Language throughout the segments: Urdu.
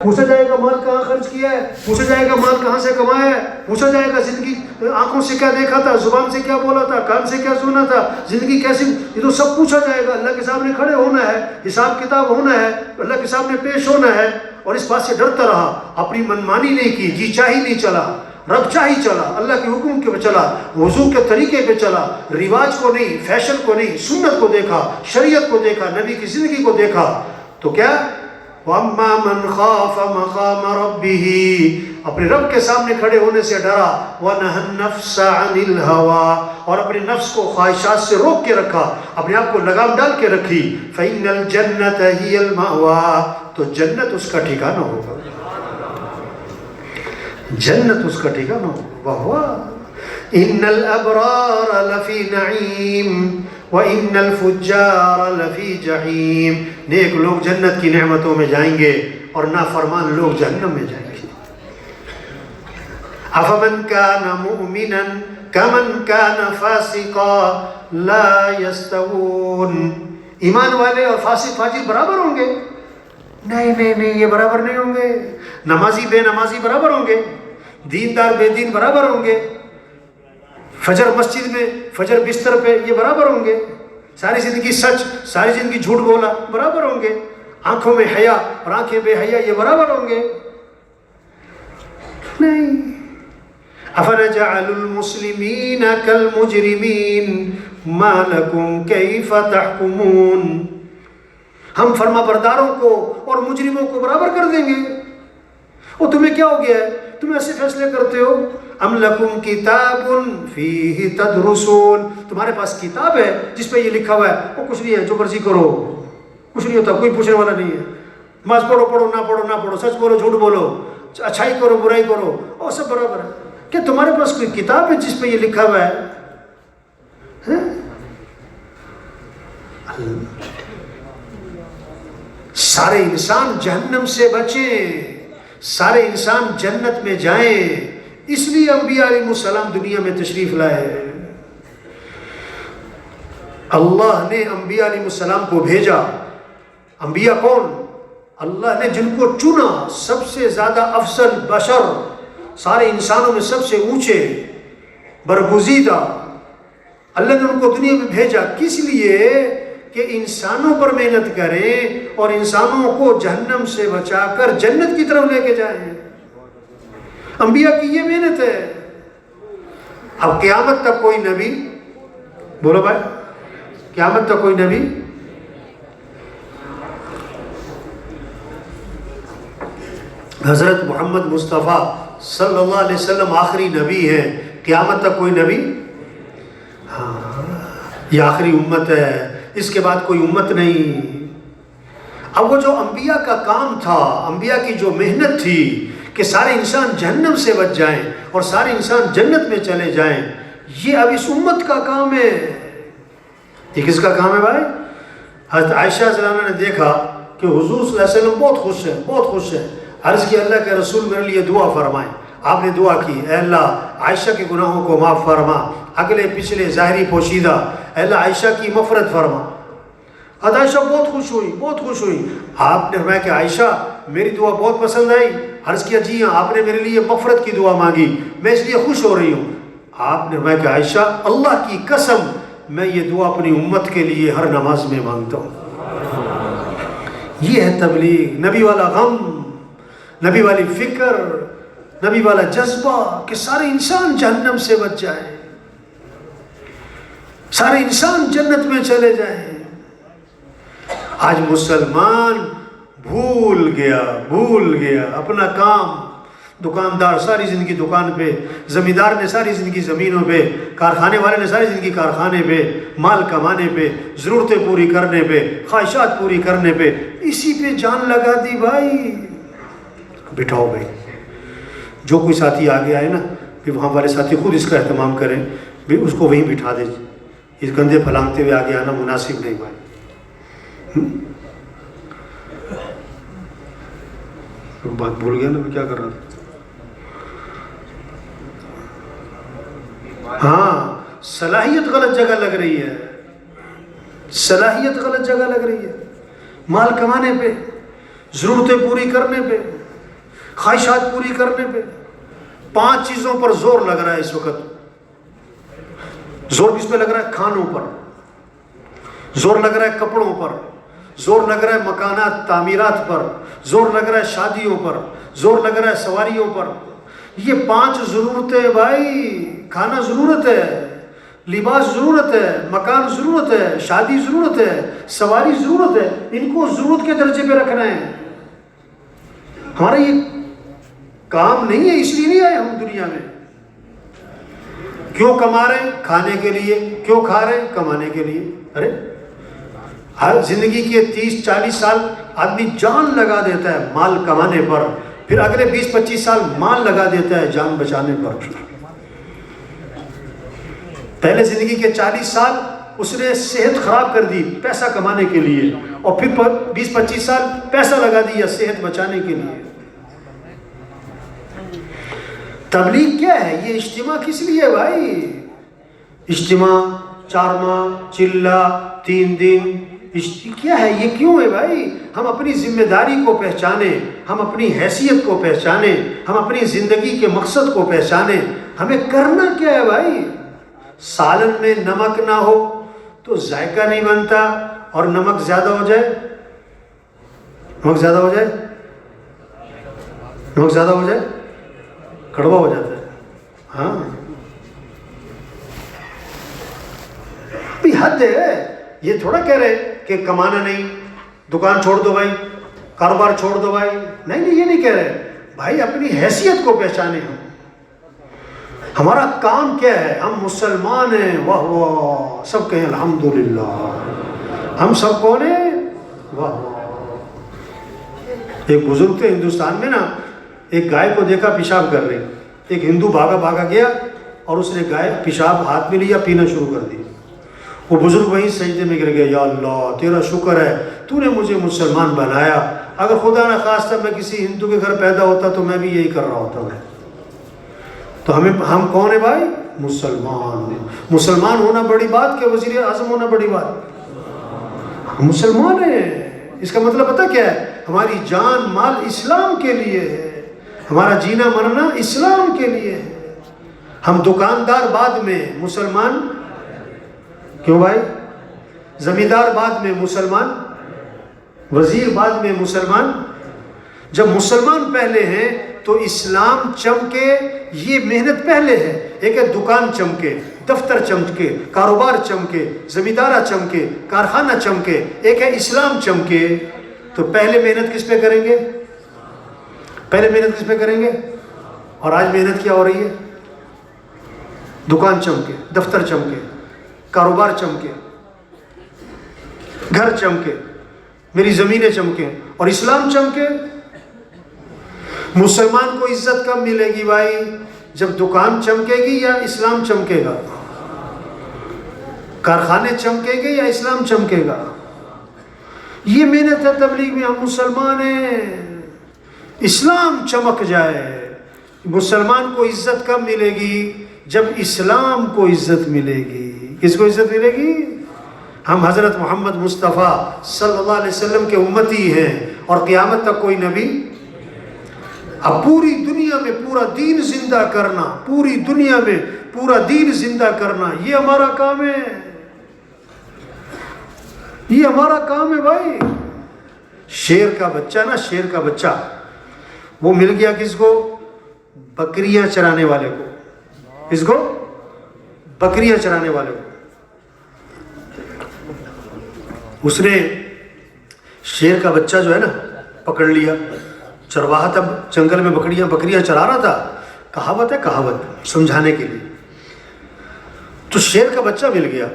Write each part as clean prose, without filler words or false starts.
پوچھا جائے گا مال کہاں خرچ کیا ہے، پوچھا جائے گا مال کہاں سے کمایا ہے، پوچھا جائے گا زندگی آنکھوں سے کیا دیکھا تھا، زبان سے کیا بولا تھا، کان سے کیا سنا تھا، زندگی کیسی، یہ تو سب پوچھا جائے گا۔ اللہ کے سامنے کھڑے ہونا ہے، حساب کتاب ہونا ہے، اللہ کے سامنے پیش ہونا ہے۔ اور اس بات سے ڈرتا رہا، اپنی منمانی نہیں کی، جی چاہی نہیں چلا، رب چاہی چلا، اللہ کے حکم کے چلا، وضو کے طریقے پہ چلا، رواج کو نہیں، فیشن کو نہیں، سنت کو دیکھا، شریعت کو دیکھا، نبی کی زندگی کو دیکھا، تو کیا وَأَمَّا مَنْ خَافَ مَقَامَ رَبِّهِ، اپنے رب کے سامنے کھڑے ہونے سے ڈرا، وَنَهَى النَّفْسَ عَنِ الْهَوَىٰ، اور اپنے نفس کو خواہشات سے روک کے رکھا، اپنے آپ کو لگام ڈال کے رکھی، فَإِنَّ الْجَنَّةَ هِيَ الْمَأْوَىٰ، تو جنت اس کا ٹھکانہ ہوگا، جنت اس کا ٹھکانہ ہوگا۔ وَهُوَ إِنَّ الْأَبْرَارَ لَفِي نَعِيمٍ وَإِنَّ الْفُجَّارَ لَفِي جَحِيمٍ، نیک لوگ جنت کی نعمتوں میں جائیں گے اور نافرمان لوگ جہنم میں جائیں گے۔ أَفَمَنْ كَانَ مُؤْمِنًا كَمَنْ كَانَ فَاسِقًا لَا يَسْتَوُونَ، ایمان والے اور فاسق فاجر برابر ہوں گے؟ نہیں نہیں نہیں، یہ برابر نہیں ہوں گے۔ نمازی بے نمازی برابر ہوں گے، دیندار بے دین برابر ہوں گے، فجر مسجد میں فجر بستر پہ یہ برابر ہوں گے، ساری زندگی سچ ساری زندگی جھوٹ بولا برابر ہوں گے، آنکھوں میں حیا اور آنکھیں بے حیا یہ برابر ہوں گے؟ نہیں۔ أَفَنَجْعَلُ الْمُسْلِمِينَ كَالْمُجْرِمِينَ مَا لَكُمْ كَيْفَ تَحْكُمُونَ، ہم فرما برداروں کو اور مجرموں کو برابر کر دیں گے؟ اور تمہیں کیا ہو گیا ہے، تم ایسے فیصلے کرتے ہو؟ ام لکم کتاب فیہ تدرسون، تمہارے پاس کتاب ہے جس پہ یہ لکھا ہوا ہے وہ کچھ نہیں ہے، جو مرضی کرو، کچھ نہیں ہوتا، کوئی پوچھنے والا نہیں ہے، نماز پڑھو پڑھو نہ پڑھو نہ پڑھو، سچ بولو جھوٹ بولو، اچھائی کرو برائی کرو، اور سب برابر ہے۔ کیا تمہارے پاس کوئی کتاب ہے جس پہ یہ لکھا ہوا ہے؟ سارے انسان جہنم سے بچیں، سارے انسان جنت میں جائیں، اس لیے انبیاء علیہ السلام دنیا میں تشریف لائے۔ اللہ نے انبیاء علیہ السلام کو بھیجا۔ انبیاء کون؟ اللہ نے جن کو چنا، سب سے زیادہ افضل بشر، سارے انسانوں میں سب سے اونچے برگزیدہ، اللہ نے ان کو دنیا میں بھیجا، کس لیے؟ کہ انسانوں پر محنت کریں اور انسانوں کو جہنم سے بچا کر جنت کی طرف لے کے جائیں۔ انبیاء کی یہ محنت ہے۔ اب قیامت تک کوئی نبی، بولو بھائی، قیامت تک کوئی نبی حضرت محمد مصطفیٰ صلی اللہ علیہ وسلم آخری نبی ہیں، قیامت تک کوئی نبی، ہاں یہ آخری امت ہے، اس کے بعد کوئی امت نہیں۔ اب وہ جو انبیاء کا کام تھا، انبیاء کی جو محنت تھی کہ سارے انسان جہنم سے بچ جائیں اور سارے انسان جنت میں چلے جائیں، یہ اب اس امت کا کام ہے۔ یہ کس کا کام ہے بھائی؟ حضرت عائشہ رضی اللہ عنہا نے دیکھا کہ حضور صلی اللہ علیہ وسلم بہت خوش ہیں، بہت خوش ہیں، عرض کی اللہ کے رسول میرے لیے دعا فرمائیں۔ آپ نے دعا کی، اے اللہ عائشہ کے گناہوں کو معاف فرما، اگلے پچھلے ظاہری پوشیدہ، اے اللہ عائشہ کی مغفرت فرما۔ حضرت عائشہ بہت خوش ہوئی، بہت خوش ہوئی۔ آپ نے فرمایا کہ عائشہ میری دعا بہت پسند آئی؟ عرض کیا جی ہاں، آپ نے میرے لیے مغفرت کی دعا مانگی، میں اس لیے خوش ہو رہی ہوں۔ آپ نے فرمایا کہ عائشہ اللہ کی قسم میں یہ دعا اپنی امت کے لیے ہر نماز میں مانگتا ہوں۔ یہ ہے تبلیغ، نبی والا غم، نبی والی فکر، نبی والا جذبہ کہ سارے انسان جہنم سے بچ جائیں، سارے انسان جنت میں چلے جائیں۔ آج مسلمان بھول گیا اپنا کام، دکاندار ساری زندگی دکان پہ، زمیندار نے ساری زندگی زمینوں پہ، کارخانے والے نے ساری زندگی کارخانے پہ، مال کمانے پہ، ضرورتیں پوری کرنے پہ، خواہشات پوری کرنے پہ، اسی پہ جان لگا دی بھائی۔ بٹھاؤ بھائی، جو کوئی ساتھی آگے آئے نا کہ وہاں والے ساتھی خود اس کا اہتمام کریں، بھی اس کو وہیں بٹھا دے، اس گندے پھلانگتے ہوئے آگے آنا مناسب نہیں بھائی۔ بات بھول گیا نا، میں کیا کر رہا تھا؟ ہاں صلاحیت غلط جگہ لگ رہی ہے، صلاحیت غلط جگہ لگ رہی ہے، مال کمانے پہ، ضرورتیں پوری کرنے پہ، خواہشات پوری کرنے پہ، 5 چیزوں پر زور لگ رہا ہے اس وقت۔ زور کس پہ لگ رہا ہے؟ کھانوں پر، زور لگ رہا ہے کپڑوں پر، زور لگ رہا ہے مکانات تعمیرات پر، زور لگ رہا ہے شادیوں پر، زور لگ رہا ہے سواریوں پر۔ یہ 5 ضرورتیں بھائی، کھانا ضرورت ہے، لباس ضرورت ہے، مکان ضرورت ہے، شادی ضرورت ہے، سواری ضرورت ہے، ان کو ضرورت کے درجے پہ رکھنا ہے۔ ہمارا یہ کام نہیں ہے، اس لیے نہیں آئے ہم دنیا میں۔ کیوں کما رہے ہیں؟ کھانے کے لیے۔ کیوں کھا رہے ہیں؟ کمانے کے لیے۔ ارے ہر زندگی کے 30-40 سال آدمی جان لگا دیتا ہے مال کمانے پر، پھر اگلے 20-25 سال مال لگا دیتا ہے جان بچانے پر۔ پہلے زندگی کے 40 سال اس نے صحت خراب کر دی پیسہ کمانے کے لیے، اور پھر 20-25 سال پیسہ لگا دیا صحت بچانے کے لیے۔ تبلیغ کیا ہے؟ یہ اجتماع کس لیے بھائی؟ اجتماع 4 ماہ، چلہ، 3 دن، کیا ہے یہ؟ کیوں ہے بھائی؟ ہم اپنی ذمہ داری کو پہچانیں، ہم اپنی حیثیت کو پہچانیں، ہم اپنی زندگی کے مقصد کو پہچانیں۔ ہمیں کرنا کیا ہے بھائی؟ سالن میں نمک نہ ہو تو ذائقہ نہیں بنتا، اور نمک زیادہ ہو جائے، نمک زیادہ ہو جائے، نمک زیادہ ہو جائے کڑوا ہو جاتا ہے۔ ہاں بھی حد ہے۔ یہ تھوڑا کہہ رہے کہ کمانا نہیں، دکان چھوڑ دو بھائی، کاروبار چھوڑ دو بھائی، نہیں یہ نہیں کہہ رہے بھائی۔ اپنی حیثیت کو پہچانے، ہمارا کام کیا ہے؟ ہم مسلمان ہیں، واہ واہ، سب کہیں الحمدللہ۔ ہم سب کون ہیں؟ واہ واہ۔ ایک بزرگ تھے ہندوستان میں نا، ایک گائے کو دیکھا پیشاب کر رہی، ایک ہندو بھاگا گیا اور اس نے گائے پیشاب ہاتھ میں لیا، پینا شروع کر دی۔ وہ بزرگ وہیں سجدے میں گر گیا، یا اللہ تیرا شکر ہے تو نے مجھے مسلمان بنایا، اگر خدا نہ خواستہ میں کسی ہندو کے گھر پیدا ہوتا تو میں بھی یہی کر رہا ہوتا میں۔ تو ہم کون ہیں بھائی؟ مسلمان۔ مسلمان ہونا بڑی بات کہ وزیر اعظم ہونا بڑی بات؟ ہم مسلمان ہیں۔ اس کا مطلب پتہ کیا ہے؟ ہماری جان مال اسلام کے لیے ہے، ہمارا جینا مرنا اسلام کے لیے ہے۔ ہم دکاندار بعد میں، مسلمان کیوں بھائی؟ زمیندار بعد میں، مسلمان وزیر بعد میں، مسلمان۔ جب مسلمان پہلے ہیں تو اسلام چمکے، یہ محنت پہلے ہے۔ ایک ہے دکان چمکے، دفتر چمکے، کاروبار چمکے، زمیندارہ چمکے، کارخانہ چمکے، ایک ہے اسلام چمکے۔ تو پہلے محنت کس پہ کریں گے؟ پہلے محنت کس پہ کریں گے؟ اور آج محنت کیا ہو رہی ہے؟ دکان چمکے، دفتر چمکے، کاروبار چمکے، گھر چمکے، میری زمینیں چمکے، اور اسلام چمکے۔ مسلمان کو عزت کب ملے گی بھائی؟ جب دکان چمکے گی یا اسلام چمکے گا؟ کارخانے چمکے گے یا اسلام چمکے گا؟ یہ محنت ہے تبلیغ میں۔ ہم مسلمان ہیں، اسلام چمک جائے۔ مسلمان کو عزت کب ملے گی؟ جب اسلام کو عزت ملے گی۔ کس کو عزت ملے گی؟ ہم حضرت محمد مصطفیٰ صلی اللہ علیہ وسلم کے امتی ہیں، اور قیامت تک کوئی نبی۔ اب پوری دنیا میں پورا دین زندہ کرنا، پوری دنیا میں پورا دین زندہ کرنا، یہ ہمارا کام ہے، یہ ہمارا کام ہے بھائی۔ شیر کا بچہ نا، شیر کا بچہ وہ مل گیا کس کو؟ بکریاں چرانے والے کو۔ کس کو؟ بکریاں چرانے والے کو۔ اس نے شیر کا بچہ جو ہے نا پکڑ لیا، چرواہا تھا جنگل میں، بکریاں چرا رہا تھا۔ کہاوت ہے، کہاوت سمجھانے کے لیے۔ تو شیر کا بچہ مل گیا،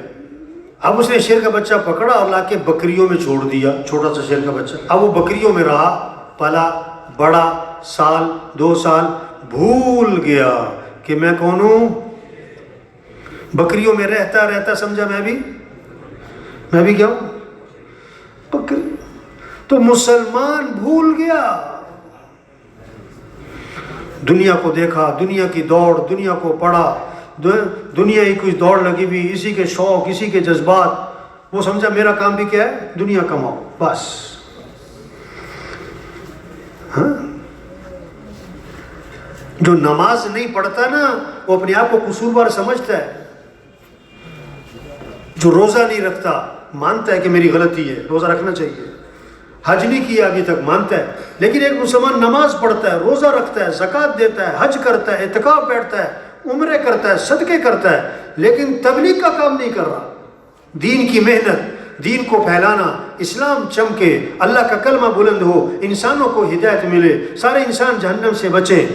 اب اس نے شیر کا بچہ پکڑا اور لا کے بکریوں میں چھوڑ دیا، چھوٹا سا شیر کا بچہ۔ اب وہ بکریوں میں رہا، پلا بڑا، سال 2 سال، بھول گیا کہ میں کون ہوں۔ بکریوں میں رہتا رہتا سمجھا میں بھی کیا ہوں؟ بکری۔ تو مسلمان بھول گیا، دنیا کو دیکھا، دنیا کی دوڑ، دنیا کو پڑھا، دنیا ہی کچھ دوڑ لگی ہوئی، اسی کے شوق، اسی کے جذبات، وہ سمجھا میرا کام بھی کیا ہے؟ دنیا کماؤ بس. ہاں، جو نماز نہیں پڑھتا نا وہ اپنے آپ کو قصوروار سمجھتا ہے. جو روزہ نہیں رکھتا مانتا ہے کہ میری غلطی ہے، روزہ رکھنا چاہیے. حج نہیں کیا ابھی تک، مانتا ہے. لیکن ایک مسلمان نماز پڑھتا ہے، روزہ رکھتا ہے، زکوٰۃ دیتا ہے، حج کرتا ہے، اعتکاف بیٹھتا ہے، عمرے کرتا ہے، صدقے کرتا ہے، لیکن تبلیغ کا کام نہیں کر رہا. دین کی محنت، دین کو پھیلانا، اسلام چمکے، اللہ کا کلمہ بلند ہو، انسانوں کو ہدایت ملے، سارے انسان جہنم سے بچے،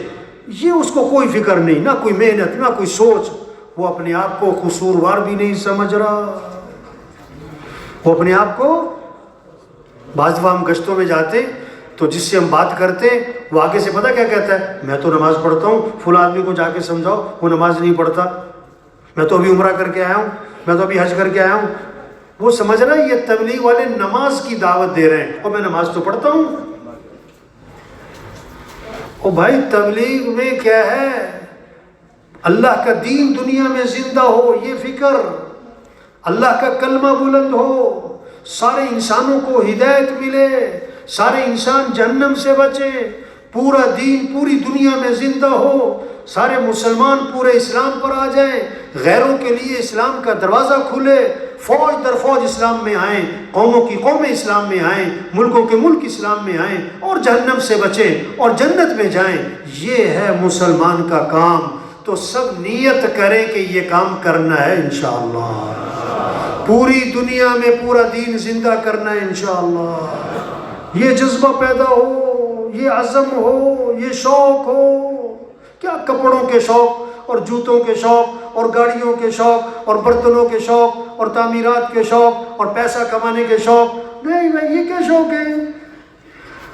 یہ اس کو کوئی فکر نہیں، نہ کوئی محنت، نہ کوئی سوچ. وہ اپنے آپ کو قصوروار بھی نہیں سمجھ رہا. وہ اپنے آپ کو، بعض دفعہ ہم گشتوں میں جاتے تو جس سے ہم بات کرتے وہ آگے سے پتہ کیا کہتا ہے؟ میں تو نماز پڑھتا ہوں، فلاں آدمی کو جا کے سمجھاؤ وہ نماز نہیں پڑھتا، میں تو ابھی عمرہ کر کے آیا ہوں، میں تو ابھی حج کر کے آیا ہوں. وہ سمجھ رہا ہے یہ تبلیغ والے نماز کی دعوت دے رہے ہیں اور میں نماز تو پڑھتا ہوں. او بھائی تبلیغ میں کیا ہے؟ اللہ کا دین دنیا میں زندہ ہو، یہ فکر، اللہ کا کلمہ بلند ہو، سارے انسانوں کو ہدایت ملے، سارے انسان جہنم سے بچے، پورا دین پوری دنیا میں زندہ ہو، سارے مسلمان پورے اسلام پر آ جائیں، غیروں کے لیے اسلام کا دروازہ کھلے، فوج در فوج اسلام میں آئیں، قوموں کی قومیں اسلام میں آئیں، ملکوں کے ملک اسلام میں آئیں اور جہنم سے بچیں اور جنت میں جائیں. یہ ہے مسلمان کا کام. تو سب نیت کریں کہ یہ کام کرنا ہے انشاءاللہ، پوری دنیا میں پورا دین زندہ کرنا ہے انشاءاللہ. یہ جذبہ پیدا ہو، یہ عزم ہو، یہ شوق ہو. کیا کپڑوں کے شوق اور جوتوں کے شوق اور گاڑیوں کے شوق اور برتنوں کے شوق اور تعمیرات کے شوق اور پیسہ کمانے کے شوق؟ نہیں بھائی، یہ کیا شوق ہے؟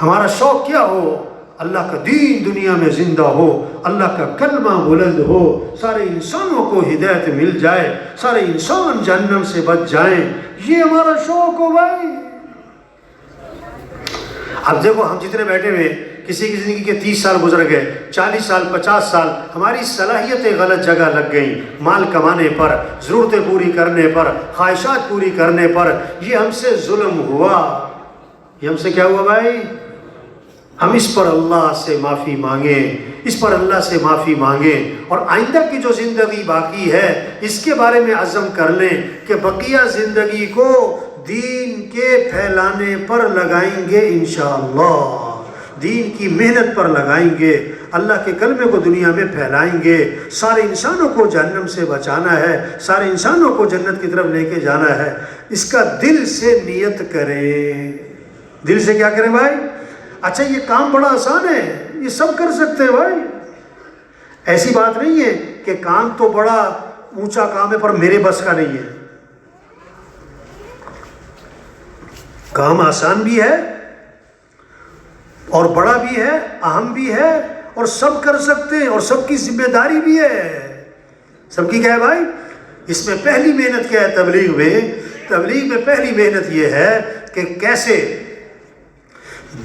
ہمارا شوق کیا ہو؟ اللہ کا دین دنیا میں زندہ ہو، اللہ کا کلمہ بلند ہو، سارے انسانوں کو ہدایت مل جائے، سارے انسان جہنم سے بچ جائیں. یہ ہمارا شوق ہو بھائی. اب دیکھو ہم جتنے بیٹھے ہوئے، کسی کی زندگی کے 30 سال گزر گئے، 40 سال، 50 سال، ہماری صلاحیتیں غلط جگہ لگ گئیں، مال کمانے پر، ضرورتیں پوری کرنے پر، خواہشات پوری کرنے پر. یہ ہم سے ظلم ہوا. یہ ہم سے کیا ہوا بھائی؟ ہم اس پر اللہ سے معافی مانگیں، اس پر اللہ سے معافی مانگیں، اور آئندہ کی جو زندگی باقی ہے اس کے بارے میں عزم کر لیں کہ بقیہ زندگی کو دین کے پھیلانے پر لگائیں گے انشاءاللہ، دین کی محنت پر لگائیں گے، اللہ کے کلمے کو دنیا میں پھیلائیں گے، سارے انسانوں کو جہنم سے بچانا ہے، سارے انسانوں کو جنت کی طرف لے کے جانا ہے. اس کا دل سے نیت کریں. دل سے کیا کریں بھائی؟ اچھا یہ کام بڑا آسان ہے، یہ سب کر سکتے ہیں بھائی. ایسی بات نہیں ہے کہ کام تو بڑا اونچا کام ہے پر میرے بس کا نہیں ہے. کام آسان بھی ہے اور بڑا بھی ہے، اہم بھی ہے، اور سب کر سکتے ہیں، اور سب کی ذمہ داری بھی ہے. سب کی کیا ہے بھائی؟ اس میں پہلی محنت کیا ہے تبلیغ میں؟ تبلیغ میں پہلی محنت یہ ہے کہ کیسے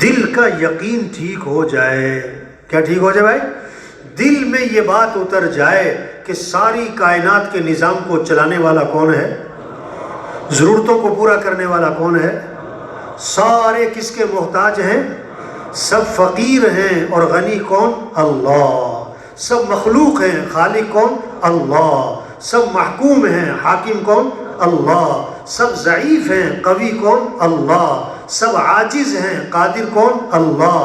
دل کا یقین ٹھیک ہو جائے. کیا ٹھیک ہو جائے بھائی؟ دل میں یہ بات اتر جائے کہ ساری کائنات کے نظام کو چلانے والا کون ہے؟ ضرورتوں کو پورا کرنے والا کون ہے؟ سارے کس کے محتاج ہیں؟ سب فقیر ہیں، اور غنی کون؟ اللہ. سب مخلوق ہیں، خالق کون؟ اللہ. سب محکوم ہیں، حاکم کون؟ اللہ. سب ضعیف ہیں، قوی کون؟ اللہ. سب عاجز ہیں، قادر کون؟ اللہ.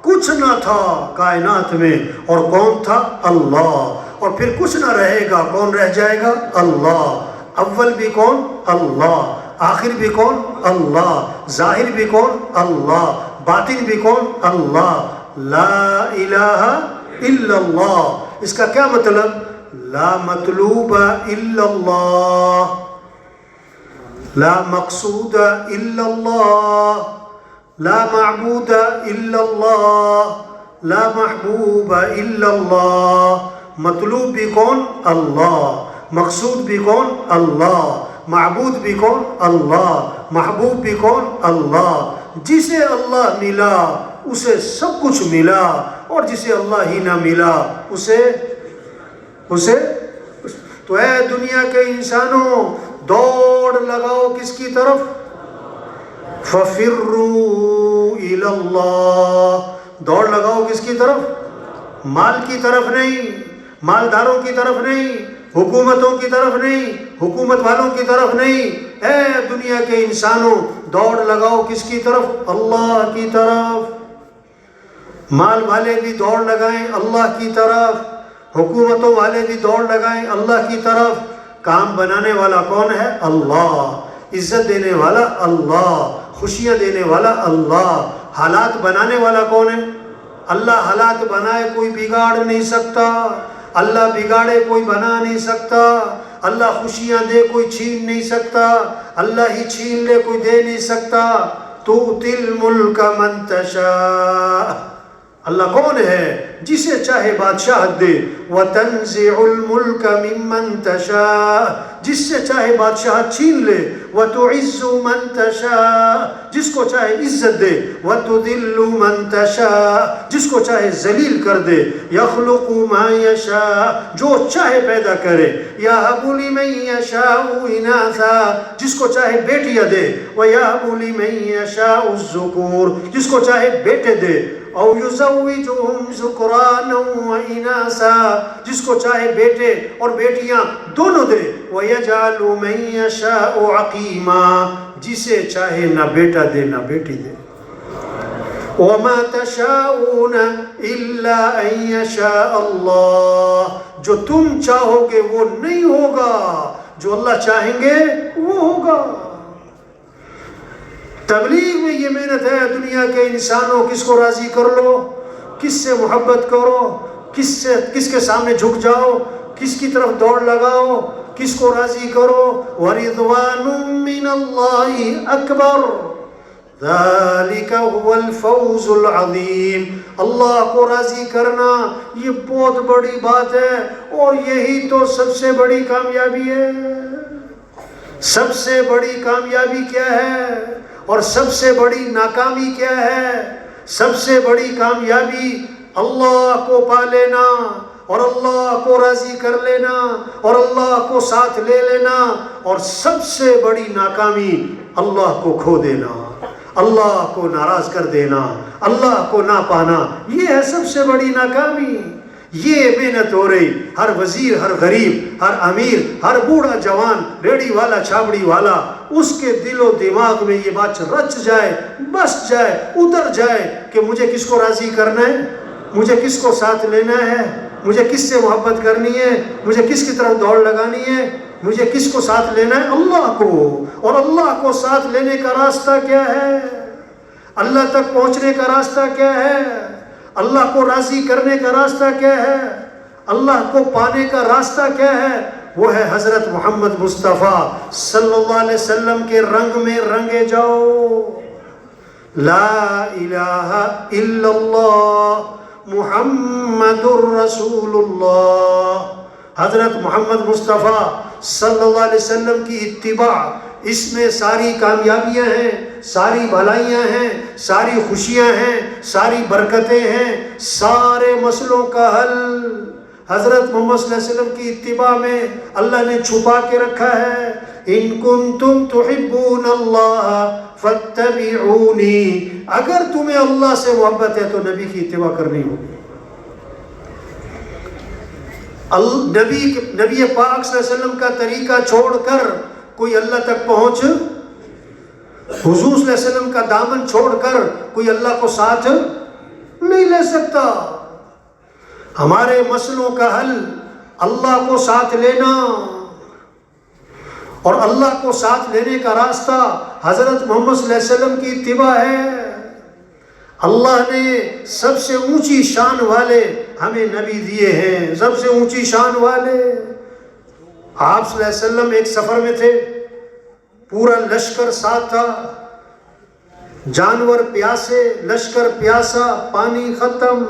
کچھ نہ تھا کائنات میں، اور کون تھا؟ اللہ. اور پھر کچھ نہ رہے گا، کون رہ جائے گا؟ اللہ. اول بھی کون؟ اللہ. آخر بھی کون؟ اللہ. ظاہر بھی کون؟ اللہ. باطن بھی کون؟ اللہ. لا الہ الا اللہ. اس کا کیا مطلب؟ لا مطلوب الا اللہ، لا مقصود الا اللہ، لا معبود الا اللہ، لا محبوب الا اللہ. مطلوب بھی کون؟ اللہ. مقصود بھی کون؟ اللہ. معبود بھی کون؟ اللہ. محبوب بھی کون؟ اللہ. جسے اللہ ملا اسے سب کچھ ملا، اور جسے اللہ ہی نہ ملا اسے تو اے دنیا کے انسانوں دوڑ لگاؤ کس کی طرف؟ فَفِرُّوا إِلَى اللَّهِ، دوڑ لگاؤ کس کی طرف؟ مال کی طرف نہیں، مالداروں کی طرف نہیں، حکومتوں کی طرف نہیں، حکومت والوں کی طرف نہیں، اے دنیا کے انسانوں دوڑ لگاؤ کس کی طرف؟ اللہ کی طرف۔ مال والے بھی دوڑ لگائیں اللہ کی طرف، حکومتوں والے بھی دوڑ لگائیں اللہ کی طرف۔ کام بنانے والا کون ہے؟ اللہ۔ عزت دینے والا اللہ، خوشیاں دینے والا اللہ۔ حالات بنانے والا کون ہے؟ اللہ۔ حالات بنائے کوئی بگاڑ نہیں سکتا، اللہ بگاڑے کوئی بنا نہیں سکتا، اللہ خوشیاں دے کوئی چھین نہیں سکتا، اللہ ہی چھین لے کوئی دے نہیں سکتا۔ تُؤْتِي الْمُلْكَ مَنْ تَشَاءُ، اللہ کون ہے؟ جسے چاہے بادشاہت دے۔ وَتَنزِعُ الْمُلْكَ مِمَّنْ تَشَاءُ، جس سے چاہے بادشاہت چھین لے۔ وَتُعِزُّ مَنْ تَشَاءُ، جس کو چاہے عزت دے۔ وَتُذِلُّ مَنْ تَشَاءُ، جس کو چاہے ذلیل کر دے۔ يَخْلُقُ مَا يَشَاءُ، جو چاہے پیدا کرے۔ يَهَبُ لِمَن يَشَاءُ إِنَاثًا، جس کو چاہے بیٹیاں دے۔ وَيَهَبُ لِمَن يَشَاءُ الذُّكُورَ، جس کو چاہے بیٹے دے۔ او یزوجہم ذکرانا واناثا، جس کو چاہے بیٹے اور بیٹیاں دونوں دے۔ ویجعل من یشاء عقیما، جسے چاہے نہ بیٹا دے نہ بیٹی دے۔ وما تشاءون الا ان یشاء اللہ، جو تم چاہو گے وہ نہیں ہوگا، جو اللہ چاہیں گے وہ ہوگا۔ تبلیغ میں یہ محنت ہے دنیا کے انسانوں، کس کو راضی کر لو، کس سے محبت کرو، کس کے سامنے جھک جاؤ، کس کی طرف دوڑ لگاؤ، کس کو راضی کرو۔ وَرِضْوَانٌ مِّنَ اللَّهِ أَكْبَرُ ذَلِكَ هُوَ الْفَوْزُ الْعَظِيمُ، اللہ کو راضی کرنا یہ بہت بڑی بات ہے، اور یہی تو سب سے بڑی کامیابی ہے۔ سب سے بڑی کامیابی کیا ہے اور سب سے بڑی ناکامی کیا ہے؟ سب سے بڑی کامیابی اللہ کو پا لینا اور اللہ کو راضی کر لینا اور اللہ کو ساتھ لے لینا، اور سب سے بڑی ناکامی اللہ کو کھو دینا، اللہ کو ناراض کر دینا، اللہ کو نہ پانا، یہ ہے سب سے بڑی ناکامی۔ یہ محنت ہو رہی، ہر وزیر، ہر غریب، ہر امیر، ہر بوڑھا جوان، ریڑھی والا، چھابڑی والا، اس کے دل و دماغ میں یہ بات رچ جائے، بس جائے، اتر جائے کہ مجھے کس کو راضی کرنا ہے، مجھے کس کو ساتھ لینا ہے، مجھے کس سے محبت کرنی ہے، مجھے کس کی طرف دوڑ لگانی ہے، مجھے کس کو ساتھ لینا ہے؟ اللہ کو۔ اور اللہ کو ساتھ لینے کا راستہ کیا ہے؟ اللہ تک پہنچنے کا راستہ کیا ہے؟ اللہ کو راضی کرنے کا راستہ کیا ہے؟ اللہ کو پانے کا راستہ کیا ہے؟ وہ ہے حضرت محمد مصطفیٰ صلی اللہ علیہ وسلم کے رنگ میں رنگے جاؤ۔ لا الہ الا اللہ محمد الرسول اللہ، حضرت محمد مصطفیٰ صلی اللہ علیہ وسلم کی اتباع، اس میں ساری کامیابیاں ہیں، ساری بھلائیاں ہیں، ساری خوشیاں ہیں، ساری برکتیں ہیں، سارے مسئلوں کا حل حضرت محمد صلی اللہ علیہ وسلم کی اتباع میں اللہ نے چھپا کے رکھا ہے۔ ان کنتم تحبون اللہ فاتبعونی، اگر تمہیں اللہ سے محبت ہے تو نبی کی اتباع کرنی ہوگی۔ نبی پاک صلی اللہ علیہ وسلم کا طریقہ چھوڑ کر کوئی اللہ تک پہنچ، حضور صلی اللہ علیہ وسلم کا دامن چھوڑ کر کوئی اللہ کو ساتھ نہیں لے سکتا۔ ہمارے مسئلوں کا حل اللہ کو ساتھ لینا، اور اللہ کو ساتھ لینے کا راستہ حضرت محمد صلی اللہ علیہ وسلم کی اتباع ہے۔ اللہ نے سب سے اونچی شان والے ہمیں نبی دیے ہیں، سب سے اونچی شان والے۔ آپ صلی اللہ علیہ وسلم ایک سفر میں تھے، پورا لشکر ساتھ تھا، جانور پیاسے، لشکر پیاسا، پانی ختم،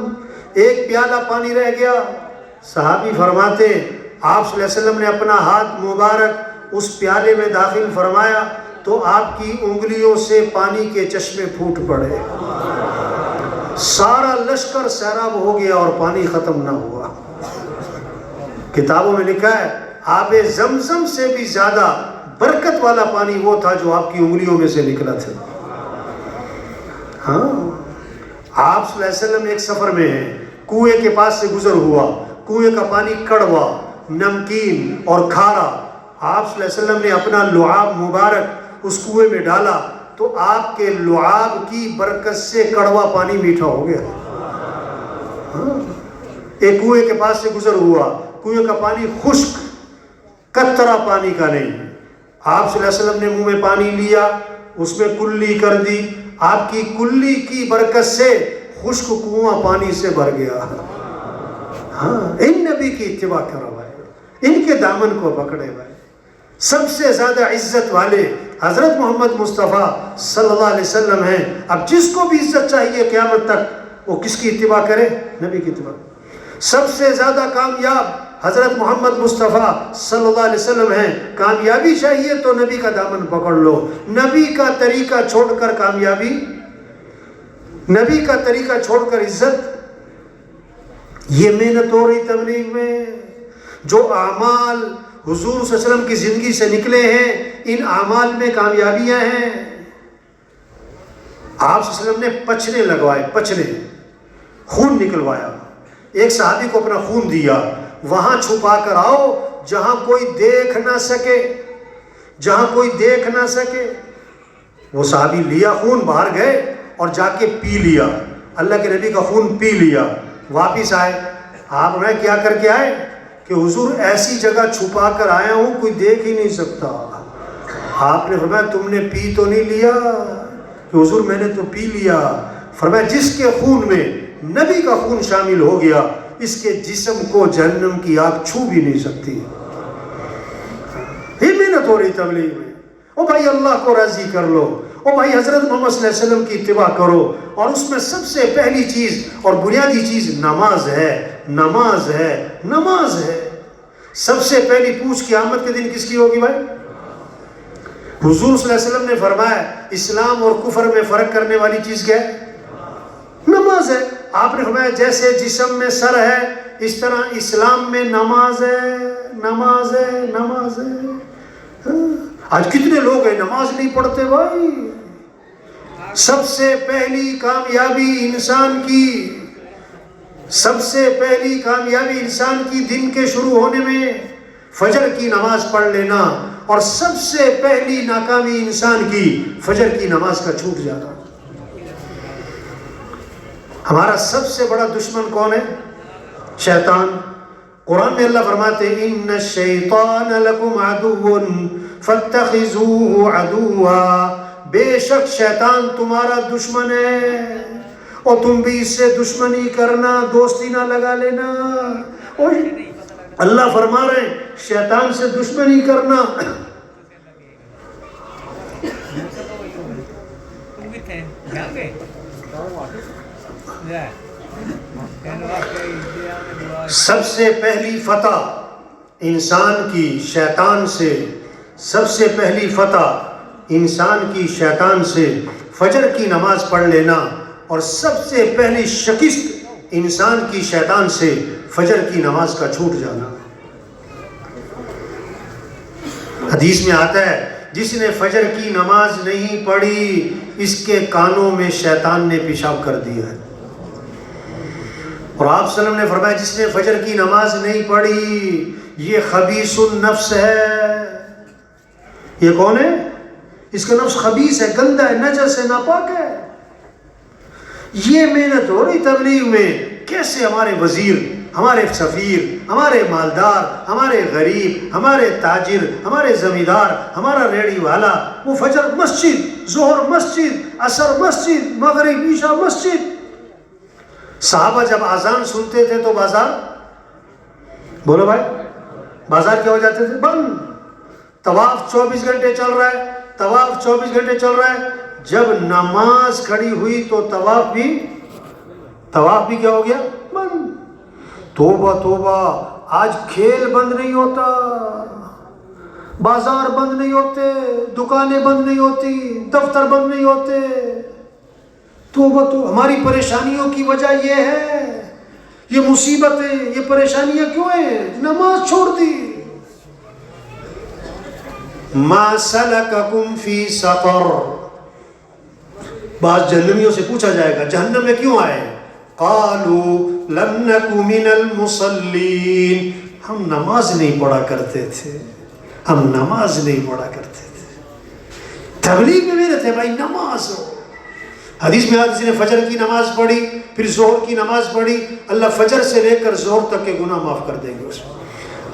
ایک پیالہ پانی رہ گیا۔ صحابی فرماتے آپ صلی اللہ علیہ وسلم نے اپنا ہاتھ مبارک اس پیالے میں داخل فرمایا تو آپ کی انگلیوں سے پانی کے چشمے پھوٹ پڑے، سارا لشکر سیراب ہو گیا اور پانی ختم نہ ہوا۔ کتابوں میں لکھا ہے آب زمزم سے بھی زیادہ برکت والا پانی وہ تھا جو آپ کی انگلیوں میں سے نکلا تھا. ہاں آپ صلی اللہ علیہ وسلم ایک سفر میں ہیں, کنویں کے پاس سے گزر ہوا, کنویں کا پانی کڑوا, نمکین اور کھارا. آپ صلی اللہ علیہ وسلم نے اپنا لعاب مبارک اس کنویں میں ڈالا تو آپ کے لعاب کی برکت سے کڑوا پانی میٹھا ہو گیا. ایک کنویں کے پاس سے گزر ہوا, کنویں کا پانی خشک قطرہ پانی کا نہیں. آپ صلی اللہ علیہ وسلم نے منہ میں پانی لیا, اس میں کلی کر دی, آپ کی کلی کی برکت سے خشک کنواں پانی سے بھر گیا. ہاں ان نبی کی اتباع کرو بھائی, ان کے دامن کو پکڑے بھائی. سب سے زیادہ عزت والے حضرت محمد مصطفیٰ صلی اللہ علیہ وسلم ہیں. اب جس کو بھی عزت چاہیے قیامت تک وہ کس کی اتباع کرے؟ نبی کی اتباع. سب سے زیادہ کامیاب حضرت محمد مصطفیٰ صلی اللہ علیہ وسلم ہیں. کامیابی چاہیے تو نبی کا دامن پکڑ لو. نبی کا طریقہ چھوڑ کر کامیابی, نبی کا طریقہ چھوڑ کر عزت, یہ محنت ہو رہی تبلیغ میں. جو اعمال حضور صلی اللہ علیہ وسلم کی زندگی سے نکلے ہیں, ان اعمال میں کامیابیاں ہیں. آپ صلی اللہ علیہ وسلم نے پچھنے لگوائے, پچھنے, خون نکلوایا. ایک صحابی کو اپنا خون دیا, وہاں چھپا کر آؤ جہاں کوئی دیکھ نہ سکے, جہاں کوئی دیکھ نہ سکے. وہ صحابی لیا خون, باہر گئے اور جا کے پی لیا, اللہ کے نبی کا خون پی لیا. واپس آئے, آپ میں کیا کر کے آئے کہ حضور ایسی جگہ چھپا کر آیا ہوں کوئی دیکھ ہی نہیں سکتا. آپ نے فرمایا تم نے پی تو نہیں لیا؟ کہ حضور میں نے تو پی لیا. فرمایا جس کے خون میں نبی کا خون شامل ہو گیا اس کے جسم کو جہنم کی آگ چھو بھی نہیں سکتی. یہ محنت ہو رہی تبلیغ میں. او بھائی اللہ کو راضی کر لو, او بھائی حضرت محمد صلی اللہ علیہ وسلم کی اتباع کرو. اور اس میں سب سے پہلی چیز اور بنیادی چیز نماز ہے, نماز ہے, نماز ہے. سب سے پہلی پوچھ قیامت کے دن کس کی ہوگی بھائی؟ حضور صلی اللہ علیہ وسلم نے فرمایا اسلام اور کفر میں فرق کرنے والی چیز کیا ہے؟ نماز ہے. آپ نے فرمایا جیسے جسم میں سر ہے اس طرح اسلام میں نماز ہے, نماز ہے, نماز ہے. آج کتنے لوگ ہیں نماز نہیں پڑھتے بھائی. سب سے پہلی کامیابی انسان کی, سب سے پہلی کامیابی انسان کی دن کے شروع ہونے میں فجر کی نماز پڑھ لینا, اور سب سے پہلی ناکامی انسان کی فجر کی نماز کا چھوٹ جانا. ہمارا سب سے بڑا دشمن کون ہے؟ شیطان. قرآن میں اللہ فرماتے ہیں ان الشیطان لکم عدو فاتخذوہ عدوا. بے شک شیطان تمہارا دشمن ہے اور تم بھی اس سے دشمنی کرنا, دوستی نہ لگا لینا. اور اللہ فرما رہے ہیں شیطان سے دشمنی کرنا. سب سے پہلی فتح انسان کی شیطان سے, سب سے پہلی فتح انسان کی شیطان سے فجر کی نماز پڑھ لینا, اور سب سے پہلی شکست انسان کی شیطان سے فجر کی نماز کا چھوٹ جانا. حدیث میں آتا ہے جس نے فجر کی نماز نہیں پڑھی اس کے کانوں میں شیطان نے پیشاب کر دیا ہے. اور آپ صلی اللہ علیہ وسلم نے فرمایا جس نے فجر کی نماز نہیں پڑھی یہ خبیث النفس ہے. یہ کون ہے؟ اس کا نفس خبیث ہے, گندا ہے, نجس ہے, ناپاک ہے. یہ محنت ہو رہی تبلیغ میں کیسے ہمارے وزیر, ہمارے سفیر, ہمارے مالدار, ہمارے غریب, ہمارے تاجر, ہمارے زمیندار, ہمارا ریڑھی والا وہ فجر مسجد, ظہر مسجد, عصر مسجد, مغرب عشاء مسجد. صحابہ جب اذان سنتے تھے تو بازار, بولو بھائی, بازار کیا ہو جاتے تھے؟ بند. طواف 24 گھنٹے چل رہا ہے, طواف 24 گھنٹے چل رہا ہے. جب نماز کھڑی ہوئی تو طواف بھی کیا ہو گیا؟ بند. توبہ توبہ, آج کھیل بند نہیں ہوتا, بازار بند نہیں ہوتے, دکانیں بند نہیں ہوتی, دفتر بند نہیں ہوتے. توبہ تو ہماری پریشانیوں کی وجہ یہ ہے, یہ مصیبتیں, یہ پریشانیاں کیوں ہیں؟ نماز چھوڑ دی. ما سلککم فی سقر، بعض جہنمیوں سے پوچھا جائے گا جہنم میں کیوں آئے؟ قالوا لم نک من المصلین، ہم نماز نہیں پڑھا کرتے تھے، ہم نماز نہیں پڑھا کرتے تھے۔ تبلیغ میں بھی رہتے بھائی نماز ہو۔ حدیث میں کسی نے فجر کی نماز پڑھی، پھر ظہر کی نماز پڑھی، اللہ فجر سے لے کر ظہر تک کے گناہ معاف کر دیں گے اس میں۔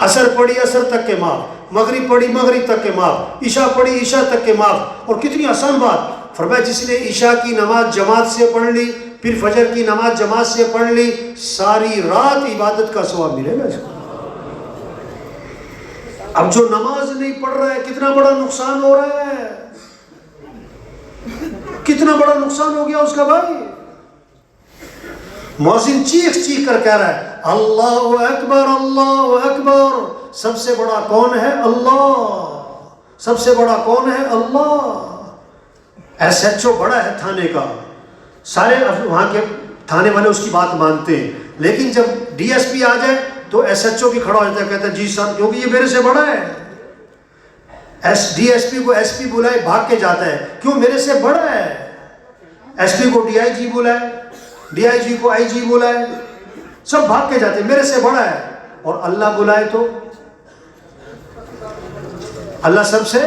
عصر پڑھی عصر تک کے معاف، مغرب پڑھی مغرب تک کے معاف، عشاء پڑھی عشاء تک کے معاف۔ اور کتنی آسان بات، فرمایا جس نے عشاء کی نماز جماعت سے پڑھ لی، پھر فجر کی نماز جماعت سے پڑھ لی، ساری رات عبادت کا ثواب ملے گا اس کو۔ اب جو نماز نہیں پڑھ رہا ہے کتنا بڑا نقصان ہو رہا ہے، کتنا بڑا نقصان ہو گیا اس کا بھائی۔ مؤذن چیخ چیخ کر کہہ رہا ہے اللہ اکبر اللہ اکبر، سب سے بڑا کون ہے؟ اللہ، سب سے بڑا کون ہے؟ اللہ۔ ایس ایچ او بڑا ہے تھانے کا، سارے وہاں کے تھانے والے اس کی بات مانتے ہیں، لیکن جب ڈی ایس پی آ جائے تو ایس ایچ او بھی کھڑا ہو جاتا ہے، کہتا ہے جی سر کیونکہ یہ میرے سے بڑا ہے۔ ڈی ایس پی کو ایس پی بلائے بھاگ کے جاتا ہے، کیوں؟ میرے سے بڑا ہے۔ ایس پی کو ڈی آئی جی بلائے، ڈی آئی جی کو آئی جی بلائے، سب بھاگ کے جاتے ہیں، میرے سے بڑا ہے۔ اور اللہ بلائے تو اللہ سب سے۔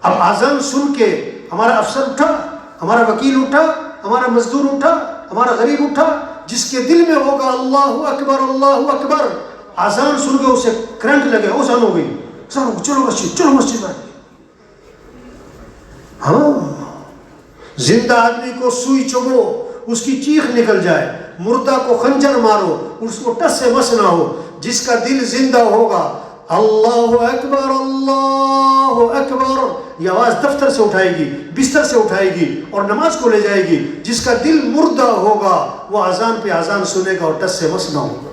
اب آذان سن کے ہمارا افسر اٹھا، ہمارا وکیل اٹھا، ہمارا مزدور اٹھا، ہمارا غریب اٹھا، جس کے دل میں ہوگا اللہ اکبر اللہ اکبر، آذان سن کے اسے کرنٹ لگے، اوزان ہو گئی، چلو مسجد، چلو مسجد میں۔ ہاں، زندہ آدمی کو سوئی چبو، اس کی چیخ نکل جائے، مردہ کو خنجر مارو، اس کو ٹس سے مس نہ ہو، جس کا دل زندہ ہوگا اللہ اکبر اللہ اکبر، یہ آواز دفتر سے اٹھائے گی، بستر سے اٹھائے گی اور نماز کو لے جائے گی۔ جس کا دل مردہ ہوگا وہ اذان پہ اذان سنے گا اور ٹس سے مس نہ ہوگا۔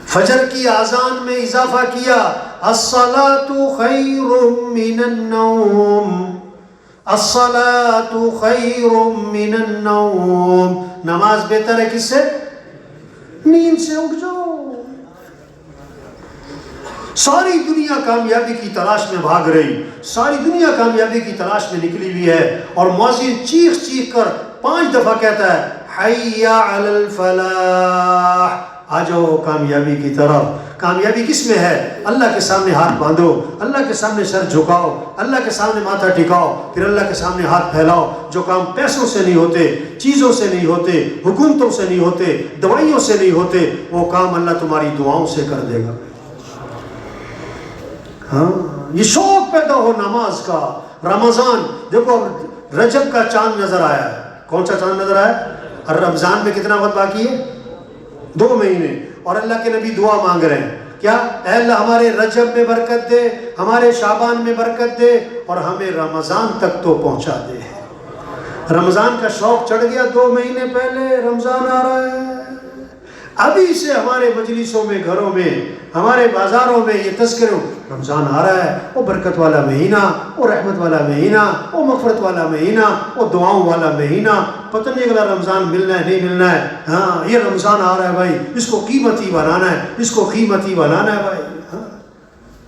فجر کی اذان میں اضافہ کیا الصلاۃ خیر من النوم، الصلاۃ خیر من النوم، نماز بہتر ہے کس سے؟ نیند سے اٹھ جاؤ۔ ساری دنیا کامیابی کی تلاش میں بھاگ رہی، ساری دنیا کامیابی کی تلاش میں نکلی ہوئی ہے، اور مؤذن چیخ چیخ کر 5 دفعہ کہتا ہے حی علی الفلاح، آ جاؤ کامیابی کی طرف۔ کامیابی کس میں ہے؟ اللہ کے سامنے ہاتھ باندھو، اللہ کے سامنے سر جھکاؤ، اللہ کے سامنے ماتھا ٹکاؤ، پھر اللہ کے سامنے ہاتھ پھیلاؤ۔ جو کام پیسوں سے نہیں ہوتے، چیزوں سے نہیں ہوتے، حکومتوں سے نہیں ہوتے، دوائیوں سے نہیں ہوتے، وہ کام اللہ تمہاری دعاؤں سے کر دے گا۔ ہاں، یہ شوق پیدا ہو نماز کا۔ رمضان دیکھو، رجب کا چاند نظر آیا ہے، کون سا چاند نظر آیا؟ اور رمضان میں کتنا وقت باقی ہے؟ 2 مہینے، اور اللہ کے نبی دعا مانگ رہے ہیں کیا؟ اے اللہ ہمارے رجب میں برکت دے، ہمارے شعبان میں برکت دے، اور ہمیں رمضان تک تو پہنچا دے۔ رمضان کا شوق چڑھ گیا، 2 مہینے پہلے رمضان آ رہا ہے، ابھی سے ہمارے مجلسوں میں، گھروں میں، ہمارے بازاروں میں یہ تذکرے، رمضان آ رہا ہے، وہ برکت والا مہینہ، وہ رحمت والا مہینہ، وہ مغفرت والا مہینہ، وہ دعاؤں والا مہینہ، پتہ نہیں اگلا رمضان ملنا ہے نہیں ملنا ہے۔ ہاں، یہ رمضان آ رہا ہے بھائی، اس کو قیمتی بنانا ہے، اس کو قیمتی بنانا ہے بھائی۔ ہاں،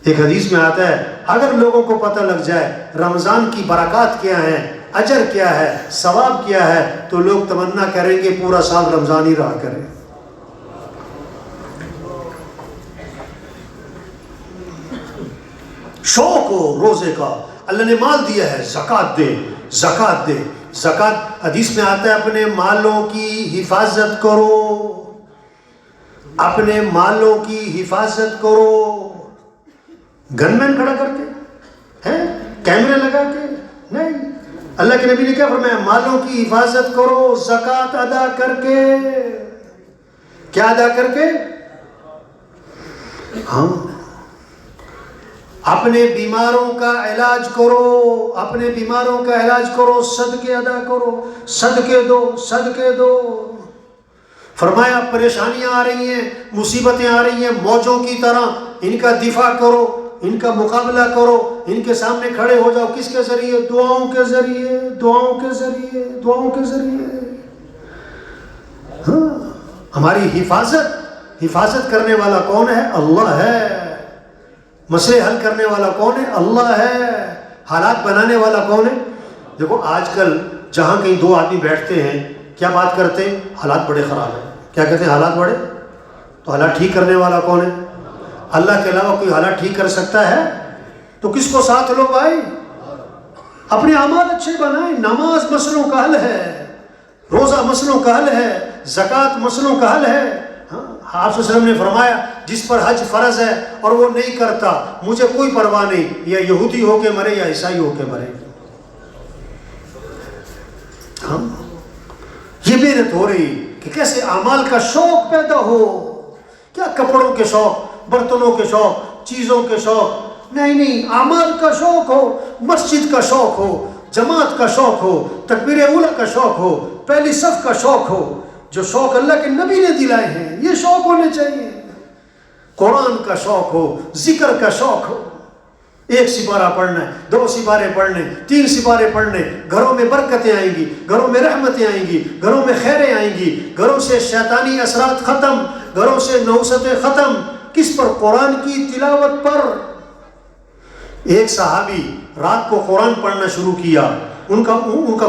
ایک حدیث میں آتا ہے اگر لوگوں کو پتہ لگ جائے رمضان کی برکات کیا ہیں، اجر کیا ہے، ثواب کیا ہے، تو لوگ تمنا کریں گے پورا سال رمضان ہی رہا کریں۔ شوق ہو روزے کا، اللہ نے مال دیا ہے، زکوٰۃ دے، زکوٰۃ دے۔ زکوٰۃ حدیث میں آتا ہے اپنے مالوں کی حفاظت کرو، اپنے مالوں کی حفاظت کرو۔ گن مین کھڑا کر کے ہیں، کیمرے لگا کے نہیں، اللہ کے نبی نے کیا فرمایا؟ مالوں کی حفاظت کرو زکوٰۃ ادا کر کے۔ کیا ادا کر کے؟ ہاں، اپنے بیماروں کا علاج کرو، اپنے بیماروں کا علاج کرو، صدقے ادا کرو، صدقے دو، صدقے دو۔ فرمایا پریشانیاں آ رہی ہیں، مصیبتیں آ رہی ہیں، موجوں کی طرح ان کا دفاع کرو، ان کا مقابلہ کرو، ان کے سامنے کھڑے ہو جاؤ۔ کس کے ذریعے؟ دعاؤں کے ذریعے، دعاؤں کے ذریعے، دعاؤں کے ذریعے۔ ہاں، ہماری حفاظت کرنے والا کون ہے؟ اللہ ہے۔ مسئلے حل کرنے والا کون ہے؟ اللہ ہے. حالات بنانے والا کون ہے؟ دیکھو آج کل جہاں کہیں دو آدمی بیٹھتے ہیں کیا بات کرتے ہیں؟ حالات بڑے خراب ہیں. کیا کہتے ہیں؟ حالات بڑے. تو حالات ٹھیک کرنے والا کون ہے؟ اللہ کے علاوہ کوئی حالات ٹھیک کر سکتا ہے؟ تو کس کو ساتھ لو بھائی؟ اپنے اعمال اچھے بنائیں. نماز مسئلوں کا حل ہے، روزہ مسئلوں کا حل ہے، زکوٰۃ مسئلوں کا حل ہے. آپ صلی اللہ علیہ وسلم نے فرمایا جس پر حج فرض ہے اور وہ نہیں کرتا مجھے کوئی پرواہ نہیں، یا یہودی ہو کے مرے یا عیسائی ہو کے مرے. یہ محنت ہو رہی کہ کیسے اعمال کا شوق پیدا ہو. کیا کپڑوں کے شوق، برتنوں کے شوق، چیزوں کے شوق؟ نہیں، اعمال کا شوق ہو، مسجد کا شوق ہو، جماعت کا شوق ہو، تکبیر اولیٰ کا شوق ہو، پہلی صف کا شوق ہو. جو شوق اللہ کے نبی نے دلائے ہیں یہ شوق ہونے چاہیے. قرآن کا شوق ہو، ذکر کا شوق ہو. 1 سپارہ پڑھنا ہے، 2 سپارے پڑھنے، 3 سپارے پڑھنے. گھروں میں برکتیں آئیں گی، گھروں میں رحمتیں آئیں گی، گھروں میں خیریں آئیں گی، گھروں سے شیطانی اثرات ختم، گھروں سے نوستیں ختم. کس پر؟ قرآن کی تلاوت پر. ایک صحابی رات کو قرآن پڑھنا شروع کیا، ان کا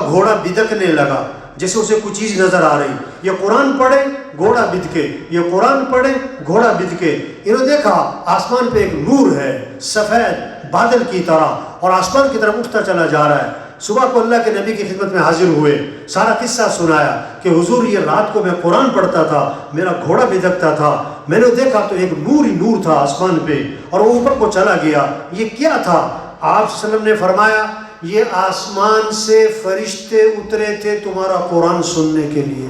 گھوڑا بدکنے لگا، جیسے اسے کچھ چیز نظر آ رہی. یہ قرآن پڑھے گھوڑا بدکے، یہ قرآن پڑھے گھوڑا بدکے. انہوں نے دیکھا آسمان پہ ایک نور ہے سفید بادل کی طرح، اور آسمان کی طرف اٹھتا چلا جا رہا ہے. صبح کو اللہ کے نبی کی خدمت میں حاضر ہوئے، سارا قصہ سنایا کہ حضور یہ رات کو میں قرآن پڑھتا تھا، میرا گھوڑا بدکتا تھا، میں نے دیکھا تو ایک نور ہی نور تھا آسمان پہ اور وہ اوپر کو چلا گیا. یہ کیا تھا؟ آپ صلی اللہ علیہ وسلم نے فرمایا یہ آسمان سے فرشتے اترے تھے تمہارا قرآن سننے کے لیے،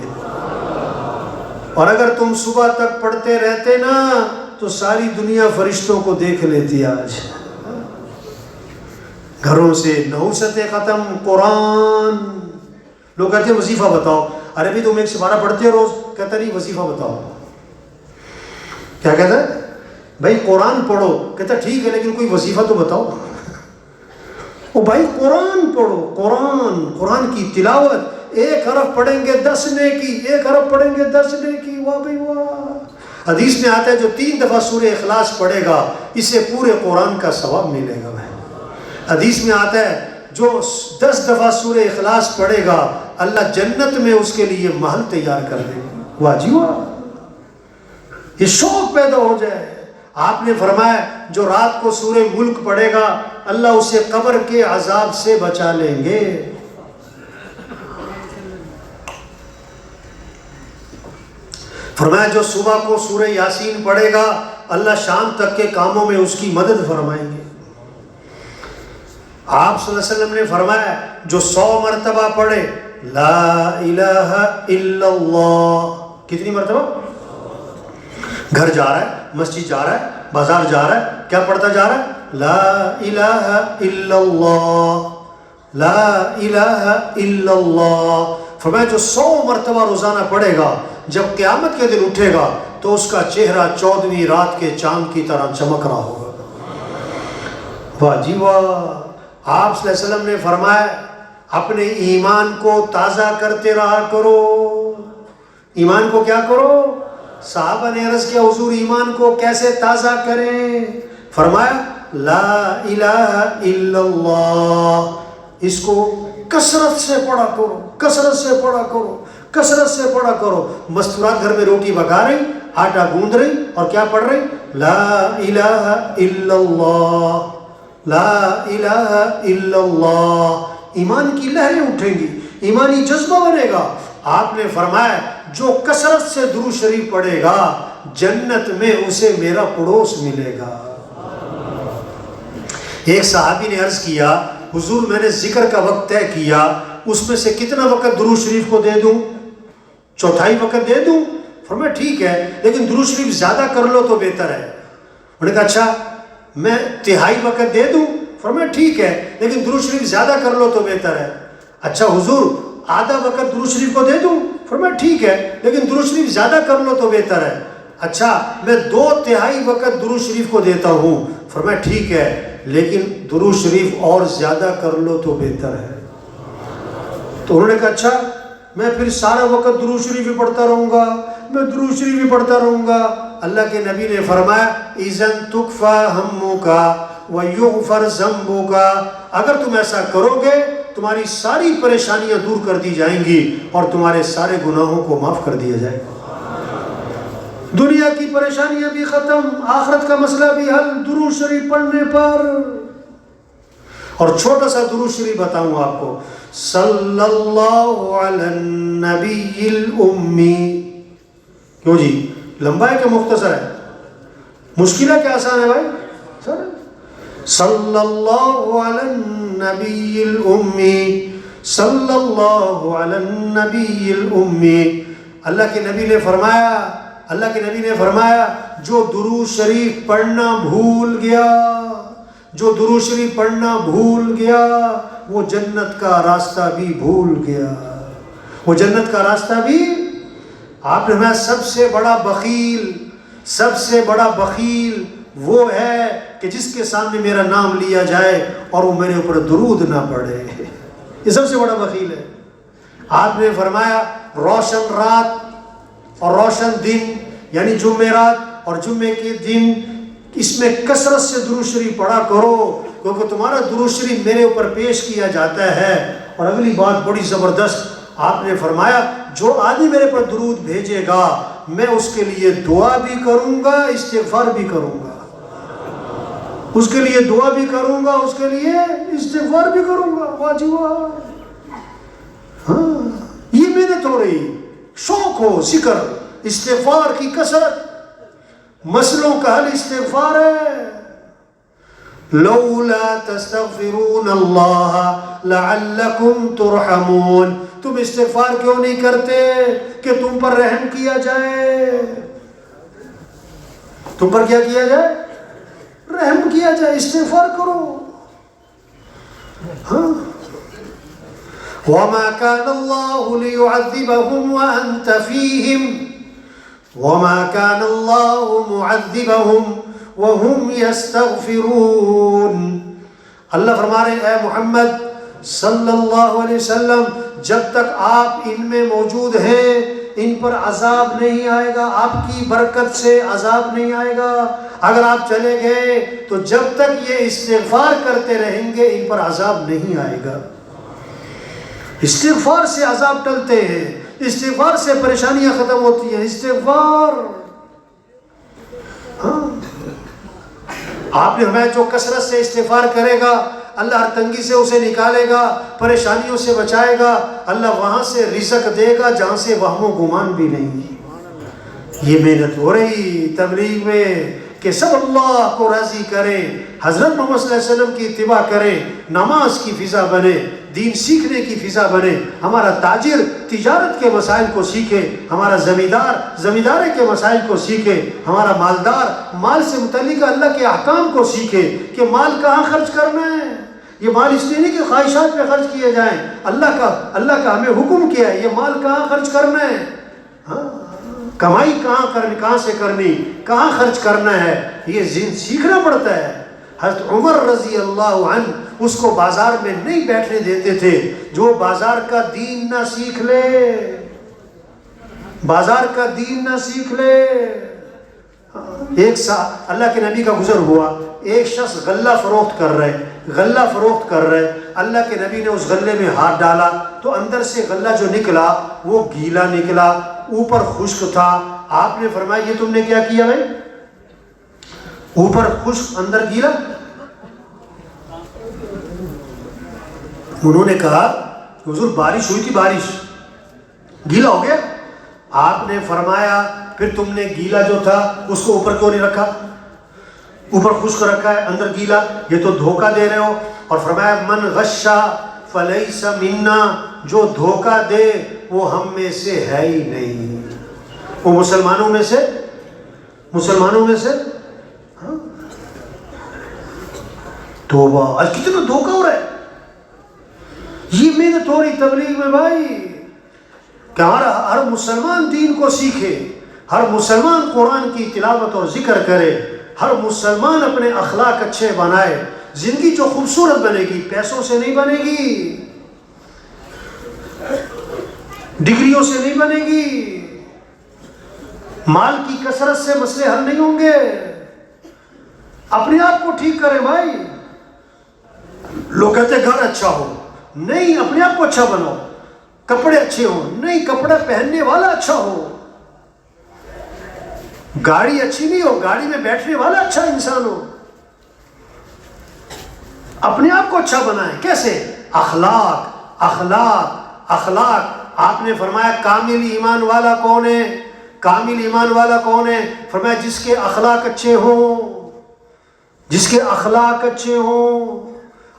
اور اگر تم صبح تک پڑھتے رہتے نا تو ساری دنیا فرشتوں کو دیکھ لیتی. آج گھروں سے نحوستیں ختم. قرآن. لوگ کہتے ہیں وظیفہ بتاؤ. ارے بھی تم 1 سپارہ پڑھتے ہو روز؟ کہتا نہیں وظیفہ بتاؤ. کیا کہتا ہے بھائی؟ قرآن پڑھو. کہتا ٹھیک ہے لیکن کوئی وظیفہ تو بتاؤ. او بھائی قرآن پڑھو، قرآن کی تلاوت. 1 حرف پڑھیں گے 10 نیکی، 1 حرف پڑھیں گے 10 نیکی. واہ بھائی واہ. حدیث میں آتا ہے جو 3 دفعہ سورہ اخلاص پڑھے گا اسے پورے قرآن کا ثواب ملے گا. بھائی حدیث میں آتا ہے جو 10 دفعہ سورہ اخلاص پڑھے گا اللہ جنت میں اس کے لیے محل تیار کر دے گا. واہ جی واہ. یہ شوق پیدا ہو جائے. آپ نے فرمایا جو رات کو سورہ ملک پڑھے گا اللہ اسے قبر کے عذاب سے بچا لیں گے. فرمایا جو صبح کو سورہ یاسین پڑھے گا اللہ شام تک کے کاموں میں اس کی مدد فرمائیں گے. آپ صلی اللہ علیہ وسلم نے فرمایا جو 100 مرتبہ پڑھے لا الہ الا اللہ. کتنی مرتبہ؟ گھر جا رہا ہے، مسجد جا رہا ہے، بازار جا رہا ہے، کیا پڑھتا جا رہا ہے؟ لا الہ الا اللہ، لا الہ الا اللہ. فرمایا جو 100 مرتبہ روزانہ پڑھے گا جب قیامت کے دن اٹھے گا تو اس کا چہرہ 14ویں رات کے چاند کی طرح چمک رہا ہوگا. واہ جی واہ. آپ صلی اللہ علیہ وسلم نے فرمایا اپنے ایمان کو تازہ کرتے رہا کرو. ایمان کو کیا کرو؟ صحابہ نے عرض کیا حضور ایمان کو کیسے تازہ کریں؟ فرمایا لا الہ الا اللہ. اس کو کثرت سے پڑھا کرو، کثرت سے پڑھا کرو، کثرت سے پڑھا کرو. مستورات گھر میں روٹی پکا رہی، آٹا گوندھ رہی اور کیا پڑھ رہی؟ لا الہ الا اللہ، لا الہ الا اللہ. ایمان کی لہریں اٹھیں گی، ایمانی جذبہ بنے گا. آپ نے فرمایا جو کثرت سے درود شریف پڑھے گا جنت میں اسے میرا پڑوس ملے گا. ایک صحابی نے عرض کیا حضور میں نے ذکر کا وقت طے کیا، اس میں سے کتنا وقت درود شریف کو دے دوں؟ 1/4 وقت دے دوں؟ فرمایا ٹھیک ہے لیکن درود شریف زیادہ کر لو تو بہتر ہے. انہوں نے کہا اچھا میں 1/3 وقت دے دوں؟ فرمایا ٹھیک ہے لیکن درود شریف زیادہ کر لو تو بہتر ہے. اچھا حضور آدھا وقت درود شریف کو دے دوں؟ فرمایا ٹھیک ہے لیکن درود شریف زیادہ کر لو تو بہتر ہے. اچھا میں 2/3 وقت درود شریف کو دیتا ہوں. فرمایا ٹھیک ہے لیکن درود شریف اور زیادہ کر لو تو بہتر ہے. تو انہوں نے کہا اچھا میں پھر سارا وقت درود شریف ہی پڑھتا رہوں گا. میں درود شریف بھی پڑھتا رہوں گا. اللہ کے نبی نے فرمایا اذن تکفا ہمکا ویغفر ذنبکا، اگر تم ایسا کرو گے تمہاری ساری پریشانیاں دور کر دی جائیں گی اور تمہارے سارے گناہوں کو معاف کر دیا جائے گا. دنیا کی پریشانیاں بھی ختم، آخرت کا مسئلہ بھی حل درود شریف پڑھنے پر. اور چھوٹا سا درود شریف بتاؤں آپ کو، صلی اللہ علی النبی الامی. کیوں جی لمبا ہے کہ مختصر ہے؟ مشکل ہے کہ آسان ہے بھائی؟ صلی اللہ علی النبی الامی، صلی اللہ علی النبی الامی. اللہ کے نبی نے فرمایا جو درود شریف پڑھنا بھول گیا، جو درود شریف پڑھنا بھول گیا وہ جنت کا راستہ بھی بھول گیا، وہ جنت کا راستہ بھی. آپ نے فرمایا سب سے بڑا بخیل وہ ہے کہ جس کے سامنے میرا نام لیا جائے اور وہ میرے اوپر درود نہ پڑھے. یہ سب سے بڑا بخیل ہے. آپ نے فرمایا روشن رات اور روشن دن یعنی جمعرات اور جمعے کے دن اس میں کثرت سے درود شریف پڑھا کرو، کیونکہ تمہارا درود شریف میرے اوپر پیش کیا جاتا ہے. اور اگلی بات بڑی زبردست، آپ نے فرمایا جو آدمی میرے پر درود بھیجے گا میں اس کے لیے دعا بھی کروں گا، استغفار بھی کروں گا. اس کے لیے دعا بھی کروں گا، اس کے لیے استغفار بھی کروں گا. واجب ہاں یہ محنت ہو رہی، شوق ہو ذکر استغفار کی کثرت. مسئلوں کا حل استغفار ہے. لولا تستغفرون اللہ لعلکم ترحمون. تم استغفار کیوں نہیں کرتے کہ تم پر رحم کیا جائے؟ تم پر کیا کیا جائے؟ رحم کیا جائے. استغفار کرو. ہاں وما كان الله ليعذبهم وأنت فيهم وما كان الله معذبهم وهم يستغفرون. اللہ فرما رہے ہیں اے محمد صلی اللہ علیہ وسلم جب تک آپ ان میں موجود ہیں ان پر عذاب نہیں آئے گا، آپ کی برکت سے عذاب نہیں آئے گا. اگر آپ چلے گئے تو جب تک یہ استغفار کرتے رہیں گے ان پر عذاب نہیں آئے گا. استغفار سے عذاب ٹلتے ہیں، استغفار سے پریشانیاں ختم ہوتی ہیں. استغفار ہاں آپ نے ہمیں جو کثرت سے استغفار کرے گا اللہ ہر تنگی سے اسے نکالے گا، پریشانیوں سے بچائے گا. اللہ وہاں سے رزق دے گا جہاں سے وہم و گمان بھی نہیں. یہ محنت ہو رہی تبلیغ میں کہ سب اللہ کو راضی کریں، حضرت محمد صلی اللہ علیہ وسلم کی اتباع کریں، نماز کی فضا بنے، دین سیکھنے کی فضا بنے. ہمارا تاجر تجارت کے مسائل کو سیکھے، ہمارا زمیندار زمینداری کے مسائل کو سیکھے، ہمارا مالدار مال سے متعلق اللہ کے احکام کو سیکھے کہ مال کہاں خرچ کرنا ہے. یہ مال اس لیے نہیں کہ خواہشات پہ خرچ کیے جائیں، اللہ کا ہمیں حکم کیا ہے یہ مال کہاں خرچ کرنا ہے. ہاں کمائی کہاں سے کرنی، کہاں خرچ کرنا ہے، یہ سیکھنا پڑتا ہے. حضرت عمر رضی اللہ عنہ اس کو بازار میں نہیں بیٹھنے دیتے تھے جو بازار کا دین نہ سیکھ لے، بازار کا دین نہ سیکھ لے. ایک ساتھ اللہ کے نبی کا گزر ہوا، ایک شخص غلہ فروخت کر رہے، اللہ کے نبی نے اس غلے میں ہاتھ ڈالا تو اندر سے غلہ جو نکلا وہ گیلا نکلا، اوپر خشک تھا. آپ نے فرمایا یہ تم نے کیا کیا بھائی؟ اوپر خشک اندر گیلا. انہوں نے کہا حضور بارش ہوئی تھی، بارش گیلا ہو گیا. آپ نے فرمایا پھر تم نے گیلا جو تھا اس کو اوپر کیوں نہیں رکھا؟ اوپر خشک رکھا ہے اندر گیلا، یہ تو دھوکہ دے رہے ہو. اور فرمایا من غشا فلیس منا، جو دھوکہ دے وہ ہم میں سے ہے ہی نہیں، وہ مسلمانوں میں سے ہاں. توبہ آج کتنا دھوکہ ہو رہا ہے. یہ محنت ہو رہی تبلیغ میں بھائی کہ ہر مسلمان دین کو سیکھے، ہر مسلمان قرآن کی تلاوت اور ذکر کرے، ہر مسلمان اپنے اخلاق اچھے بنائے. زندگی جو خوبصورت بنے گی پیسوں سے نہیں بنے گی، ڈگریوں سے نہیں بنے گی. مال کی کثرت سے مسئلے حل نہیں ہوں گے. اپنے آپ کو ٹھیک کریں بھائی. لوگ کہتے ہیں گھر اچھا ہو، نہیں اپنے آپ کو اچھا بناؤ. کپڑے اچھے ہوں، نہیں کپڑے پہننے والا اچھا ہو. گاڑی اچھی نہیں ہو، گاڑی میں بیٹھنے والا اچھا انسان ہو. اپنے آپ کو اچھا بنائیں. کیسے؟ اخلاق اخلاق اخلاق. آپ نے فرمایا کامل ایمان والا کون ہے؟ کامل ایمان والا کون ہے؟ فرمایا جس کے اخلاق اچھے ہوں، جس کے اخلاق اچھے ہوں.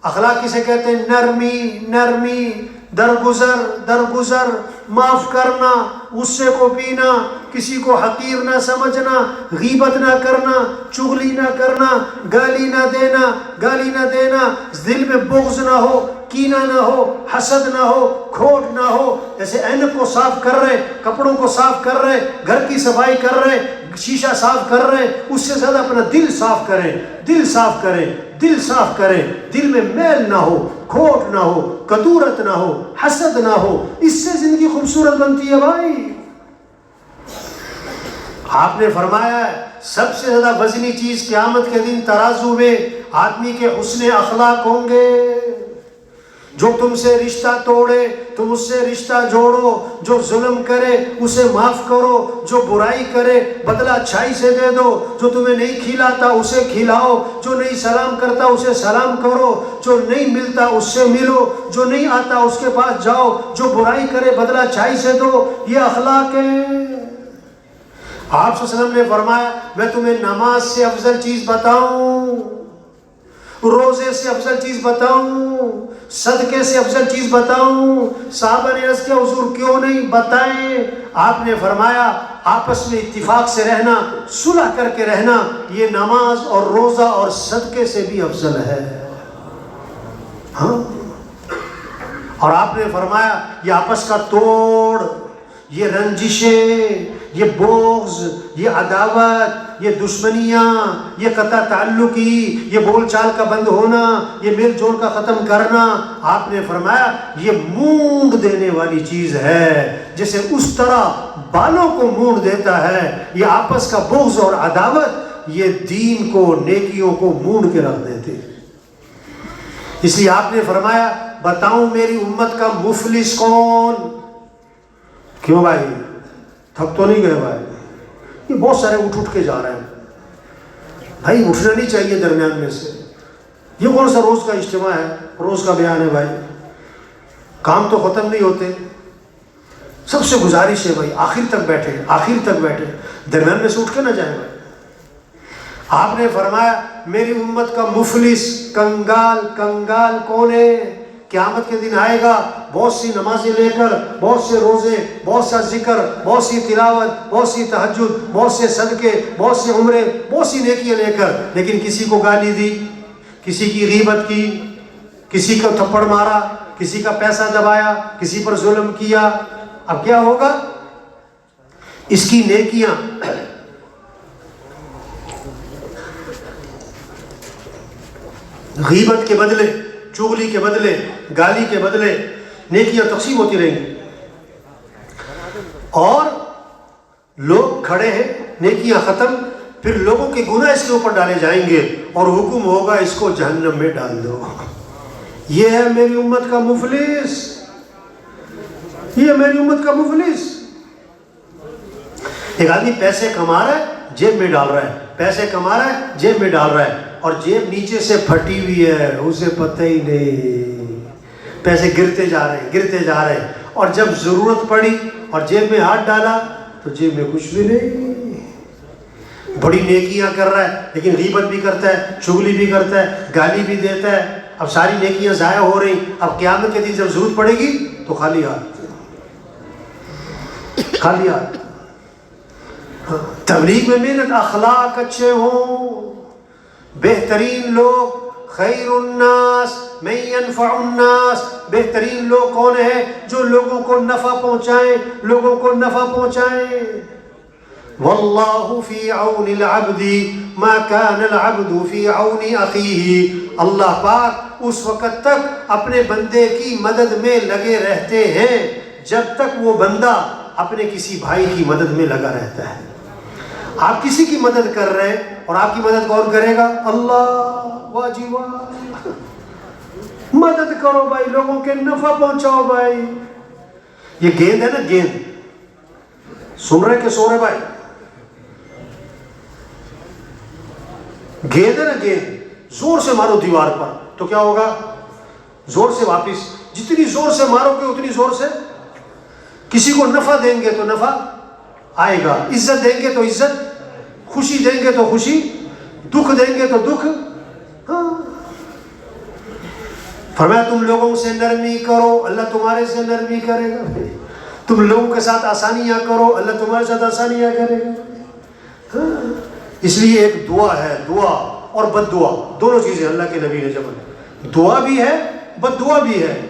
اخلاق کسے کہتے ہیں؟ نرمی نرمی، درگزر درگزر، معاف کرنا، غصے کو پینا، کسی کو حقیر نہ سمجھنا، غیبت نہ کرنا، چغلی نہ کرنا، گالی نہ دینا، گالی نہ دینا، دل میں بغض نہ ہو، کینہ نہ ہو، حسد نہ ہو، کھوٹ نہ ہو. جیسے اینک کو صاف کر رہے، کپڑوں کو صاف کر رہے، گھر کی صفائی کر رہے، شیشہ صاف کر رہے، اس سے زیادہ اپنا دل صاف کریں. دل صاف کریں، دل صاف کریں. دل میں میل نہ ہو، کھوٹ نہ ہو، کدورت نہ ہو، حسد نہ ہو. اس سے زندگی خوبصورت بنتی ہے بھائی. آپ نے فرمایا ہے سب سے زیادہ وزنی چیز قیامت کے دن ترازو میں آدمی کے حسن اخلاق ہوں گے. جو تم سے رشتہ توڑے تم اس سے رشتہ جوڑو، جو ظلم کرے اسے معاف کرو، جو برائی کرے بدلہ اچھائی سے دے دو، جو تمہیں نہیں کھلاتا اسے کھلاؤ، جو نہیں سلام کرتا اسے سلام کرو، جو نہیں ملتا اس سے ملو، جو نہیں آتا اس کے پاس جاؤ، جو برائی کرے بدلہ اچھائی سے دو. یہ اخلاق ہے. آپ صلی اللہ علیہ وسلم نے فرمایا میں تمہیں نماز سے افضل چیز بتاؤں، روزے سے افضل چیز بتاؤں، صدقے سے افضل چیز بتاؤں. صحابہ نے عرض کیا حضور کیوں نہیں بتائیں؟ آپ نے فرمایا آپس میں اتفاق سے رہنا، صلح کر کے رہنا، یہ نماز اور روزہ اور صدقے سے بھی افضل ہے. ہاں. اور آپ نے فرمایا یہ آپس کا توڑ، یہ رنجشیں، یہ بغض، یہ عداوت، یہ دشمنیاں، یہ قطع تعلقی، یہ بول چال کا بند ہونا، یہ میل جول کا ختم کرنا، آپ نے فرمایا یہ مونڈ دینے والی چیز ہے. جیسے اس طرح بالوں کو مونڈ دیتا ہے یہ آپس کا بغض اور عداوت، یہ دین کو نیکیوں کو مونڈ کے رکھ دیتے. اس لیے آپ نے فرمایا بتاؤں میری امت کا مفلس کون؟ کیوں بھائی تھک تو نہیں گئے بھائی؟ یہ بہت سارے اٹھ کے جا رہے ہیں بھائی. اٹھنا نہیں چاہیے درمیان میں سے. یہ کون سا روز کا اجتماع ہے، روز کا بیان ہے بھائی؟ کام تو ختم نہیں ہوتے. سب سے گزارش ہے بھائی آخر تک بیٹھے، آخر تک بیٹھے، درمیان میں سے اٹھ کے نہ جائیں بھائی. آپ نے فرمایا میری امت کا مفلس کنگال، کنگال کون ہے؟ قیامت کے دن آئے گا بہت سی نمازیں لے کر، بہت سے روزے، بہت سا ذکر، بہت سی تلاوت، بہت سی تہجد، بہت سے صدقے، بہت سے عمرے، بہت سی نیکیاں لے کر، لیکن کسی کو گالی دی، کسی کی غیبت کی، کسی کو تھپڑ مارا، کسی کا پیسہ دبایا، کسی پر ظلم کیا. اب کیا ہوگا؟ اس کی نیکیاں غیبت کے بدلے، چغلی کے بدلے، گالی کے بدلے نیکیاں تقسیم ہوتی رہیں گی. اور لوگ کھڑے ہیں، نیکیاں ختم، پھر لوگوں کے گناہ اس کے اوپر ڈالے جائیں گے اور حکم ہوگا اس کو جہنم میں ڈال دو. یہ ہے میری امت کا مفلس، یہ میری امت کا مفلس. ایک آدمی پیسے کما رہا ہے جیب میں ڈال رہا ہے، پیسے کما رہا ہے جیب میں ڈال رہا ہے، اور جیب نیچے سے پھٹی ہوئی ہے، اسے پتہ ہی نہیں، پیسے گرتے جا رہے ہیں، گرتے جا رہے ہیں. اور جب ضرورت پڑی اور جیب میں ہاتھ ڈالا تو جیب میں کچھ بھی نہیں. بڑی نیکیاں کر رہا ہے لیکن غیبت بھی کرتا ہے، چغلی بھی کرتا ہے، گالی بھی دیتا ہے. اب ساری نیکیاں ضائع ہو رہی. اب قیامت کے دن جب ضرورت پڑے گی تو خالی ہاتھ، خالی ہاتھ. تبلیغ میں محنت، اخلاق اچھے ہوں. بہترین لوگ خیر الناس من ينفع الناس، بہترین لوگ کون ہیں؟ جو لوگوں کو نفع پہنچائیں، لوگوں کو نفع پہنچائیں. واللہ فی عون العبد ما کان العبد فی عون اخیہ. اللہ پاک اس وقت تک اپنے بندے کی مدد میں لگے رہتے ہیں جب تک وہ بندہ اپنے کسی بھائی کی مدد میں لگا رہتا ہے. آپ کسی کی مدد کر رہے ہیں اور آپ کی مدد کون کرے گا؟ اللہ. واہ جی واہ. مدد کرو بھائی، لوگوں کے نفع پہنچاؤ بھائی. یہ گیند ہے نا، گیند. سن رہے کہ سو رہے بھائی؟ گیند ہے نا، گیند. زور سے مارو دیوار پر تو کیا ہوگا؟ زور سے واپس. جتنی زور سے مارو گے اتنی زور سے. کسی کو نفع دیں گے تو نفع آئے گا، عزت دیں گے تو عزت، خوشی دیں گے تو خوشی، دکھ دیں گے تو دکھ. ہاں. فرمایا تم لوگوں سے نرمی کرو، اللہ تمہارے سے نرمی کرے گا. تم لوگوں کے ساتھ آسانیاں کرو، اللہ تمہارے ساتھ آسانیاں کرے گا. ہاں. اس لیے ایک دعا ہے، دعا اور بد دعا دونوں چیزیں اللہ کے نبی نے جب. دعا بھی ہے، بد دعا بھی ہے.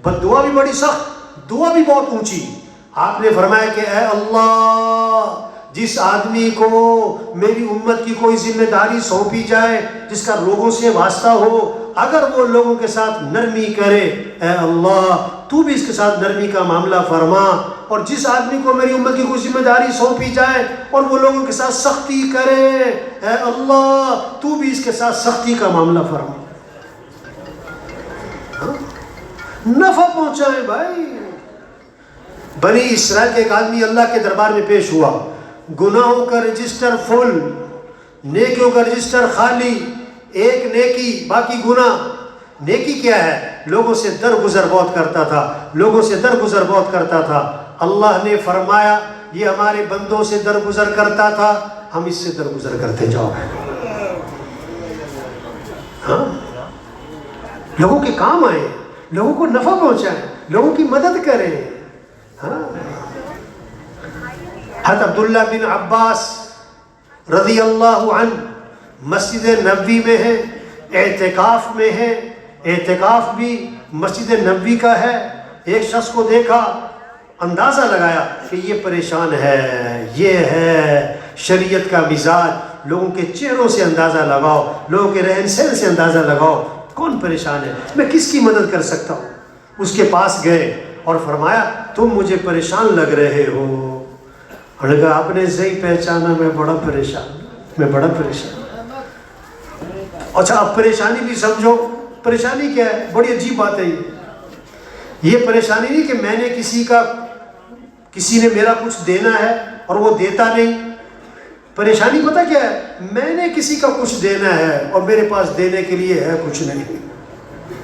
بد دعا بھی بڑی سخت، دعا بھی بہت اونچی. آپ نے فرمایا کہ اے اللہ، جس آدمی کو میری امت کی کوئی ذمہ داری سونپی جائے جس کا لوگوں سے واسطہ ہو، اگر وہ لوگوں کے ساتھ نرمی کرے، اے اللہ تو بھی اس کے ساتھ نرمی کا معاملہ فرما. اور جس آدمی کو میری امت کی کوئی ذمہ داری سونپی جائے اور وہ لوگوں کے ساتھ سختی کرے، اے اللہ تو بھی اس کے ساتھ سختی کا معاملہ فرما. نفع پہنچائے بھائی. بنی اسرائیل کے ایک آدمی اللہ کے دربار میں پیش ہوا، گناہوں کا رجسٹر فل، نیکیوں کا رجسٹر خالی. ایک نیکی باقی گناہ. نیکی کیا ہے؟ لوگوں سے درگزر بہت کرتا تھا، لوگوں سے درگزر بہت کرتا تھا. اللہ نے فرمایا یہ ہمارے بندوں سے درگزر کرتا تھا، ہم اس سے درگزر کرتے جاؤ. ہاں، لوگوں کے کام آئے، لوگوں کو نفع پہنچائیں، لوگوں کی مدد کریں. ہاں. حضرت عبداللہ بن عباس رضی اللہ عنہ مسجد نبوی میں ہے، اعتکاف میں ہے. اعتکاف بھی مسجد نبوی کا ہے. ایک شخص کو دیکھا، اندازہ لگایا کہ یہ پریشان ہے، یہ ہے شریعت کا مزاج. لوگوں کے چہروں سے اندازہ لگاؤ، لوگوں کے رہن سہن سے اندازہ لگاؤ کون پریشان ہے، میں کس کی مدد کر سکتا ہوں. اس کے پاس گئے اور فرمایا تم مجھے پریشان لگ رہے ہو. انہوں نے کہا آپ نے صحیح پہچانا، میں بڑا پریشان، میں بڑا پریشان. اچھا اب پریشانی بھی سمجھو. پریشانی کیا ہے؟ بڑی عجیب بات ہے یہ پریشانی نہیں کہ میں نے کسی نے میرا کچھ دینا ہے اور وہ دیتا نہیں. پریشانی پتہ کیا ہے؟ میں نے کسی کا کچھ دینا ہے اور میرے پاس دینے کے لیے ہے کچھ نہیں.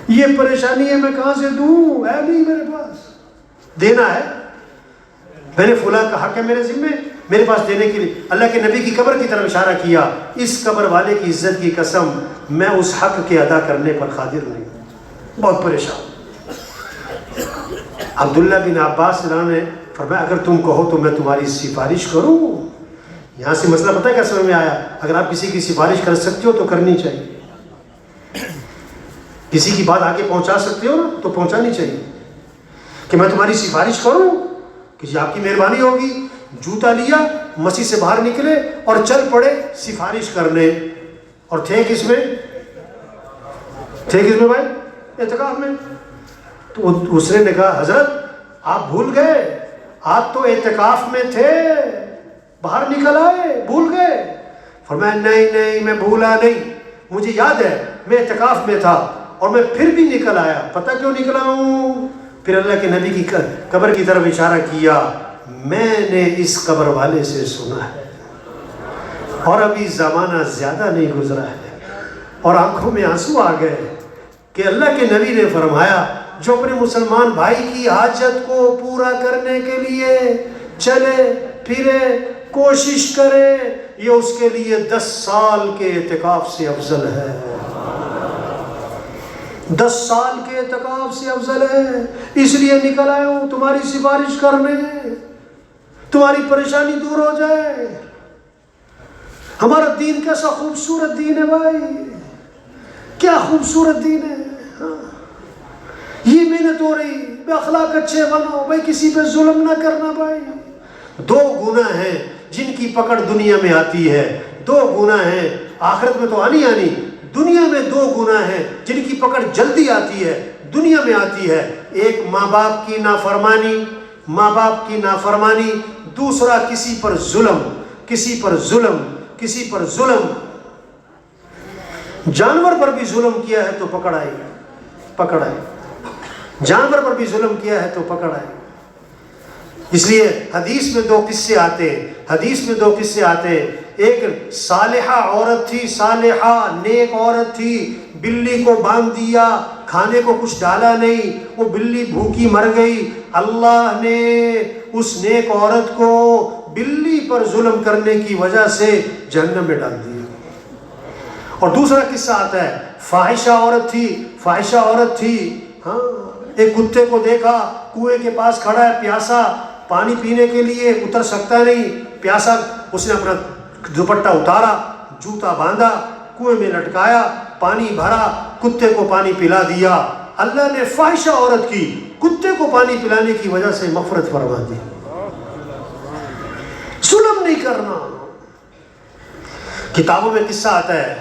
یہ پریشانی ہے، میں کہاں سے دوں؟ ہے نہیں میرے پاس. دینا ہے، میں نے فلاں کا حق ہے میرے ذمہ، میرے پاس دینے کے لیے. اللہ کے نبی کی قبر کی طرف اشارہ کیا، اس قبر والے کی عزت کی قسم میں اس حق کے ادا کرنے پر قادر نہیں. بہت پریشان. عبداللہ بن عباس نے فرمایا اگر تم کہو تو میں تمہاری سفارش کروں. یہاں سے مسئلہ پتہ ہے کیا سمجھ میں آیا؟ اگر آپ کسی کی سفارش کر سکتے ہو تو کرنی چاہیے. کسی کی بات آگے پہنچا سکتے ہو نا تو پہنچانی چاہیے. کہ میں تمہاری سفارش کروں کہ آپ کی مہربانی ہوگی. جوتا لیا، مسجد سے باہر نکلے اور چل پڑے سفارش کرنے. اور تھے کس میں بھائی؟ اعتکاف میں. تو اس نے کہا حضرت آپ بھول گئے، آپ تو اعتکاف میں تھے، باہر نکل آئے، بھول گئے. فرمایا نہیں میں بھولا نہیں، مجھے یاد ہے میں اعتکاف میں تھا اور میں پھر بھی نکل آیا. پتہ کیوں نکلا ہوں؟ پھر اللہ کے نبی کی قبر کی طرف اشارہ کیا، میں نے اس قبر والے سے سنا ہے اور ابھی زمانہ زیادہ نہیں گزرا ہے. اور آنکھوں میں آنسو آ گئے کہ اللہ کے نبی نے فرمایا جو اپنے مسلمان بھائی کی حاجت کو پورا کرنے کے لیے چلے پھرے، کوشش کرے، یہ اس کے لیے 10 سال کے اعتکاف سے افضل ہے. 10 سال کے اعتکاف سے افضل ہے. اس لیے نکل آیا ہوں تمہاری سفارش کرنے، تمہاری پریشانی دور ہو جائے. ہمارا دین کیسا خوبصورت دین ہے بھائی، کیا خوبصورت دین ہے. یہ محنت ہو رہی، بے اخلاق اچھے بنو بھائی، کسی پہ ظلم نہ کرنا بھائی. 2 گناہ ہیں جن کی پکڑ دنیا میں آتی ہے، 2 گناہ ہیں آخرت میں تو آنی. دنیا میں 2 گناہ ہیں جن کی پکڑ جلدی آتی ہے، دنیا میں آتی ہے. ایک ماں باپ کی نافرمانی، دوسرا کسی پر ظلم. کسی پر ظلم، کسی پر ظلم، جانور پر بھی ظلم کیا ہے تو پکڑ آئے گا، پکڑ آئے گا، جانور پر بھی ظلم کیا ہے تو پکڑ آئے گا۔ اس لیے حدیث میں دو قصے آتے ہیں، حدیث میں دو قصے آتے ہیں۔ ایک صالحہ عورت تھی، صالحہ نیک عورت تھی، بلی کو باندھ دیا، کھانے کو کچھ ڈالا نہیں، وہ بلی بھوکی مر گئی۔ اللہ نے اس نیک عورت کو بلی پر ظلم کرنے کی وجہ سے جہنم میں ڈال دیا۔ اور دوسرا قصہ آتا ہے، فاحشہ عورت تھی، فاحشہ عورت تھی، ہاں، ایک کتے کو دیکھا کنویں کے پاس کھڑا ہے، پیاسا، پانی پینے کے لیے اتر سکتا نہیں، پیاسا، اس نے اپنا دوپٹہ اتارا، جوتا باندھا، کنویں میں لٹکایا، پانی بھرا، کتے کو پانی پلا دیا۔ اللہ نے فاحشہ عورت کی کتے کو پانی پلانے کی وجہ سے مغفرت فرما دی۔ ظلم نہیں کرنا۔ کتابوں میں قصہ آتا ہے،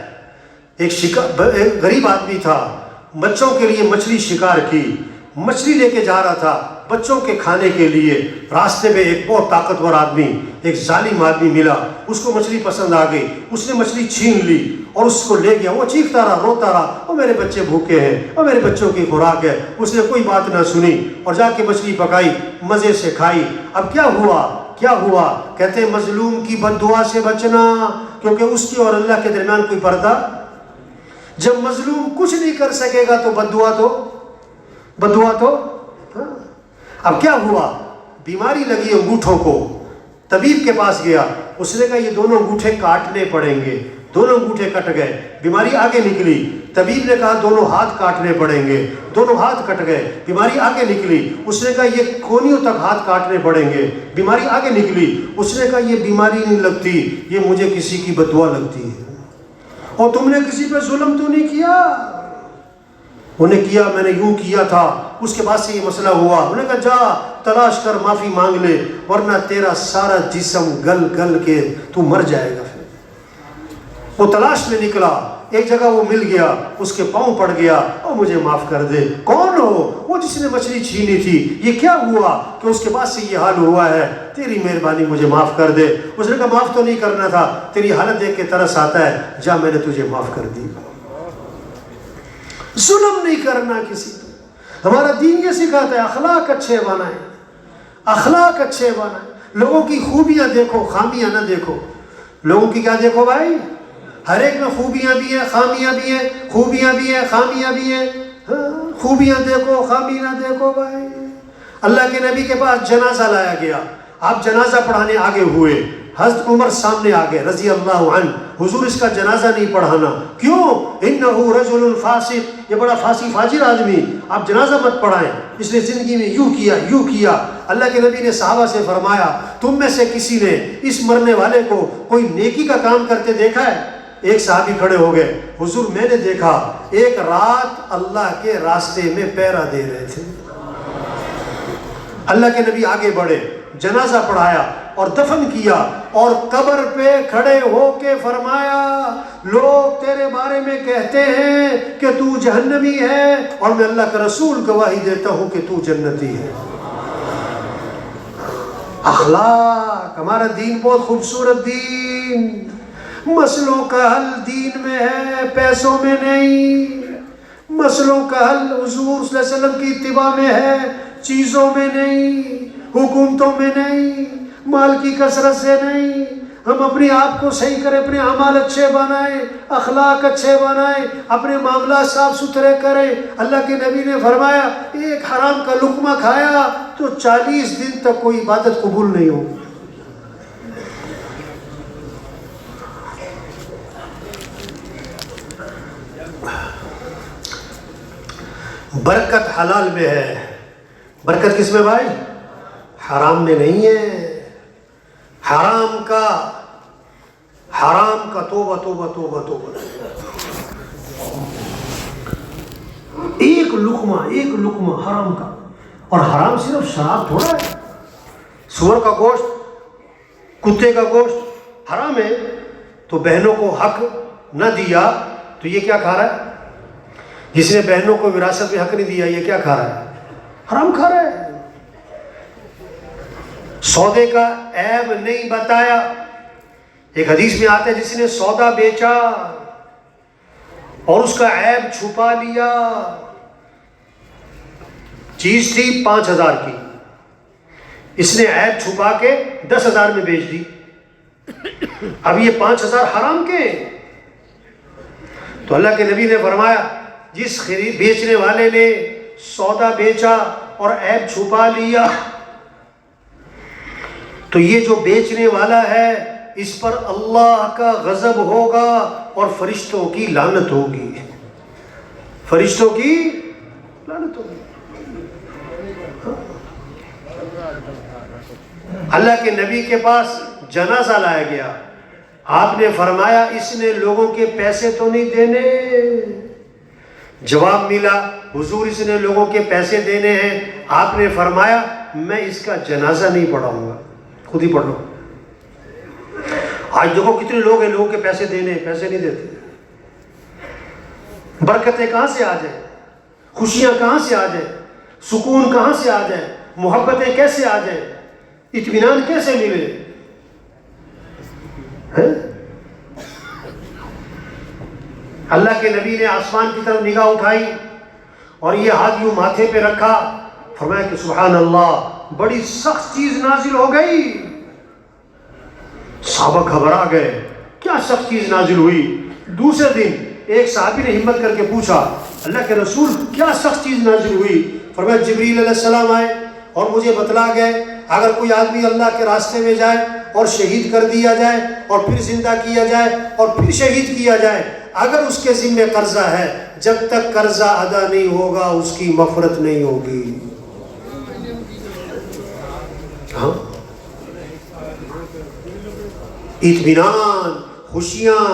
ایک غریب آدمی تھا، بچوں کے لیے مچھلی شکار کی، مچھلی لے کے جا رہا تھا بچوں کے کھانے کے لیے۔ راستے میں ایک بہت طاقتور آدمی، ایک ظالم آدمی ملا، اس کو مچھلی پسند آ گئی، اس نے مچھلی چھین لی اور اس کو لے گیا۔ وہ چیختا رہا، روتا رہا، اور میرے بچے بھوکے ہیں اور میرے بچوں کی خوراک ہے۔ اس نے کوئی بات نہ سنی اور جا کے مچھلی پکائی، مزے سے کھائی۔ اب کیا ہوا؟ کیا ہوا؟ کہتے ہیں مظلوم کی بد دعا سے بچنا، کیونکہ اس کی اور اللہ کے درمیان کوئی پردہ۔ جب مظلوم کچھ نہیں کر سکے گا تو بد دعا تو ہاں۔ اب کیا ہوا؟ بیماری لگی انگوٹھوں کو، طبیب کے پاس گیا، اس نے کہا یہ دونوں انگوٹھے کاٹنے پڑیں گے۔ دونوں انگوٹھے کٹ گئے، بیماری آگے نکلی۔ طبیب نے کہا دونوں ہاتھ کاٹنے پڑیں گے، دونوں ہاتھ کٹ گئے، بیماری آگے نکلی۔ اس نے کہا یہ کونیوں تک ہاتھ کاٹنے پڑیں گے، بیماری آگے نکلی۔ اس نے کہا یہ بیماری نہیں لگتی، یہ مجھے کسی کی بد دعا لگتی ہے۔ اور تم نے کسی پہ ظلم تو نہیں کیا؟ انہیں کیا، میں نے یوں کیا تھا، اس کے بعد سے یہ مسئلہ ہوا۔ انہوں نے کہا جا تلاش کر، معافی مانگ لے، ورنہ تیرا سارا جسم گل گل کے تو مر جائے گا۔ پھر وہ تلاش میں نکلا، ایک جگہ وہ مل گیا، اس کے پاؤں پڑ گیا، اور مجھے معاف کر دے۔ کون ہو؟ وہ جس نے مچھلی چھینی تھی۔ یہ کیا ہوا کہ اس کے بعد سے یہ حال ہوا ہے؟ تیری مہربانی، مجھے معاف کر دے۔ اس نے کہا معاف تو نہیں کرنا تھا، تیری حالت دیکھ کے ترس آتا ہے، جا میں نے تجھے معاف کر دی۔ ظلم نہیں کرنا کسی پہ۔ ہمارا دین یہ سکھاتا ہے اخلاق اچھے بنائیں، اخلاق اچھے بنائیں۔ لوگوں کی خوبیاں دیکھو، خامیاں نہ دیکھو۔ لوگوں کی کیا دیکھو بھائی؟ ہر ایک میں خوبیاں بھی ہیں، خامیاں بھی ہیں، خوبیاں بھی ہیں، خامیاں بھی ہیں۔ خوبیاں دیکھو، خامی نہ دیکھو بھائی۔ اللہ کے نبی کے پاس جنازہ لایا گیا، آپ جنازہ پڑھانے آگے ہوئے، حضرت عمر سامنے آگے رضی اللہ عنہ، حضور اس کا جنازہ نہیں پڑھانا۔ کیوں؟ انہو رجل فاسق، یہ بڑا فاسق فاجر آدمی، آپ جنازہ مت پڑھائیں، اس نے زندگی میں یوں کیا یوں کیا۔ اللہ کے نبی نے صحابہ سے فرمایا تم میں سے کسی نے اس مرنے والے کو کوئی نیکی کا کام کرتے دیکھا ہے؟ ایک صحابی کھڑے ہو گئے، حضور میں نے دیکھا، ایک رات اللہ کے راستے میں پہرا دے رہے تھے۔ اللہ کے نبی آگے بڑھے، جنازہ پڑھایا اور دفن کیا، اور قبر پہ کھڑے ہو کے فرمایا لوگ تیرے بارے میں کہتے ہیں کہ تو جہنمی ہے، اور میں اللہ کا رسول گواہی دیتا ہوں کہ تو جنتی ہے۔ اخلاق، ہمارا دین بہت خوبصورت دین، مسئلوں کا حل دین میں ہے، پیسوں میں نہیں۔ مسئلوں کا حل حضور صلی اللہ علیہ وسلم کی اتباع میں ہے، چیزوں میں نہیں، حکومتوں میں نہیں، مال کی کثرت سے نہیں۔ ہم اپنے آپ کو صحیح کریں، اپنے اعمال اچھے بنائیں، اخلاق اچھے بنائیں، اپنے معاملات صاف ستھرے کریں۔ اللہ کے نبی نے فرمایا ایک حرام کا لقمہ کھایا تو 40 دن تک کوئی عبادت قبول نہیں ہوگی۔ برکت حلال میں ہے، برکت کس میں بھائی؟ حرام میں نہیں ہے۔ حرام کا توبہ توبہ توبہ توبہ۔ ایک لقمہ حرام کا، اور حرام صرف شراب تھوڑا ہے، سور کا گوشت، کتے کا گوشت حرام ہے۔ تو بہنوں کو حق نہ دیا تو یہ کیا کھا رہا ہے؟ جس نے بہنوں کو وراثت میں حق نہیں دیا یہ کیا کھا رہا ہے؟ حرام کھا رہا ہے۔ سودے کا عیب نہیں بتایا، ایک حدیث میں آتا ہے جس نے سودا بیچا اور اس کا عیب چھپا لیا، چیز تھی 5,000 کی، اس نے عیب چھپا کے 10,000 میں بیچ دی، اب یہ 5,000 حرام کے ہیں۔ تو اللہ کے نبی نے فرمایا جس بیچنے والے نے سودا بیچا اور عیب چھپا لیا، تو یہ جو بیچنے والا ہے اس پر اللہ کا غضب ہوگا اور فرشتوں کی لعنت ہوگی، فرشتوں کی لعنت ہوگی۔ اللہ کے نبی کے پاس جنازہ لایا گیا، آپ نے فرمایا اس نے لوگوں کے پیسے تو نہیں دینے؟ جواب ملا حضور اس نے لوگوں کے پیسے دینے ہیں۔ آپ نے فرمایا میں اس کا جنازہ نہیں پڑھاؤں گا، خود ہی پڑھ لو۔ آج دیکھو کتنے لوگ ہیں لوگوں کے پیسے دینے، پیسے نہیں دیتے۔ برکتیں کہاں سے آ جائیں، خوشیاں کہاں سے آ جائیں، سکون کہاں سے آ جائیں، محبتیں کیسے آ جائیں، اطمینان کیسے ملے؟ اللہ کے نبی نے آسمان کی طرف نگاہ اٹھائی اور یہ ہاتھ یوں ماتھے پہ رکھا، فرمایا کہ سبحان اللہ بڑی سخت چیز نازل ہو گئی۔ صحابہ گھبرا گئے، کیا سخت چیز نازل ہوئی؟ دوسرے دن ایک صحابی نے ہمت کر کے پوچھا اللہ کے رسول کیا سخت چیز نازل ہوئی؟ فرمایا جبریل علیہ السلام آئے اور مجھے بتلا گئے اگر کوئی آدمی اللہ کے راستے میں جائے اور شہید کر دیا جائے اور پھر زندہ کیا جائے اور پھر شہید کیا جائے، اگر اس کے ذمہ قرضہ ہے جب تک قرضہ ادا نہیں ہوگا اس کی مغفرت نہیں ہوگی۔ ہاں، اطمینان، خوشیاں،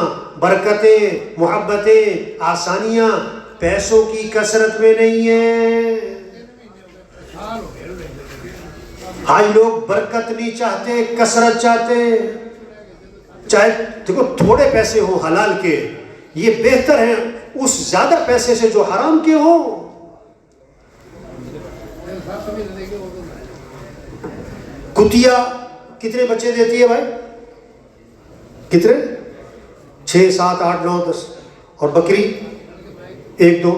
برکتیں، محبتیں، آسانیاں پیسوں کی کثرت میں نہیں ہیں۔ آج لوگ برکت نہیں چاہتے، کثرت چاہتے ہیں۔ چاہے دیکھو تھوڑے پیسے ہوں حلال کے، یہ بہتر ہے اس زیادہ پیسے سے جو حرام کے ہوں۔ کتیا کتنے بچے دیتی ہے بھائی؟ کتنے؟ 6 7 8 9 10۔ اور بکری 1 2۔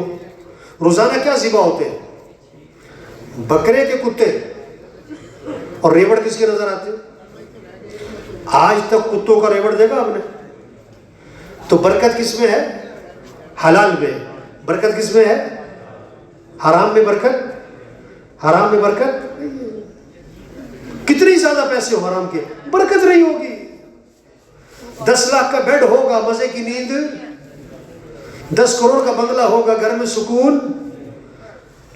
روزانہ کیا ذبح ہوتے ہیں؟ بکرے کے کتے۔ اور ریوڑ کس کے نظر آتے ہیں؟ آج تک کتوں کا ریوڑ دیکھا آپ نے؟ تو برکت کس میں ہے؟ حلال میں۔ برکت کس میں ہے؟ حرام میں برکت؟ حرام میں برکت؟ کتنی زیادہ پیسے ہو حرام کے، برکت نہیں ہوگی۔ 10 لاکھ کا بیڈ ہوگا، مزے کی نیند، 10 کروڑ کا بنگلہ ہوگا، گھر میں سکون،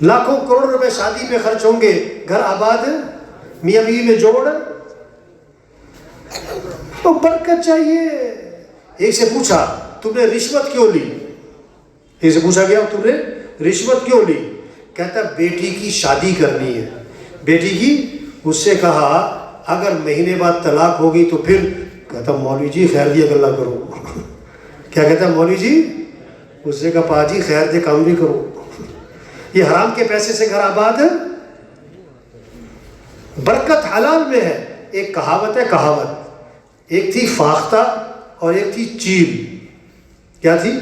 لاکھوں کروڑ روپے شادی پہ خرچ ہوں گے، گھر آباد، میاں بیوی میں جوڑ، تو برکت چاہیے۔ ایک سے پوچھا تم نے رشوت کیوں لی؟ ایک سے پوچھا گیا تم نے رشوت کیوں لی؟ کہتا بیٹی کی شادی کرنی ہے۔ بیٹی کی؟ اس سے کہا اگر مہینے بعد طلاق ہوگی تو پھر؟ کہتا مولوی جی خیر دیا گلا کرو۔ کیا کہتا مولوی جی؟ اس سے کہا پاجی خیر دے کام بھی کرو۔ یہ حرام کے پیسے سے گھر آباد ہے؟ برکت حلال میں ہے۔ ایک کہاوت ہے، کہاوت، ایک تھی فاختہ اور ایک تھی چیل۔ کیا تھی؟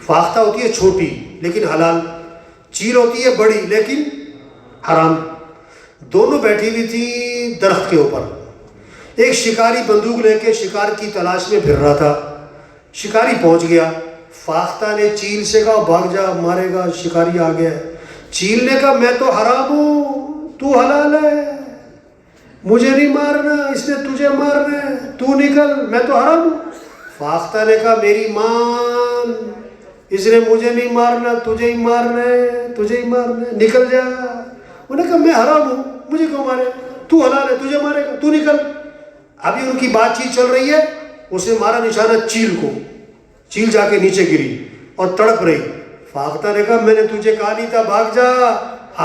فاختہ ہوتی ہے چھوٹی لیکن حلال، چیل ہوتی ہے بڑی لیکن حرام۔ دونوں بیٹھی ہوئی تھی درخت کے اوپر۔ ایک شکاری بندوق لے کے شکار کی تلاش میں پھر رہا تھا، شکاری پہنچ گیا، فاختہ نے چیل سے کہا بھاگ جا مارے گا، شکاری آ گیا۔ چیل نے کہا میں تو حرام ہوں، تو حلال ہے، مجھے نہیں مارنا، اس نے تجھے مارنا ہے، تو نکل، میں تو حرام ہوں۔ فاختہ نے کہا میری مان، اس نے مجھے نہیں مارنا، تجھے ہی مارنا ہے، تجھے ہی مارنا ہے، نکل جا۔ انہوں نے کہا میں حرام ہوں، مجھے کیوں مارے، تو حلال ہے، تجھے مارے گا، تو نکل۔ ابھی ان کی بات چیت چل رہی ہے، اس نے مارا نشانہ چیل کو، چیل جا کے نیچے گری اور تڑپ رہی۔ فاختہ نے کہا میں نے تجھے کہا نہیں تھا بھاگ جا۔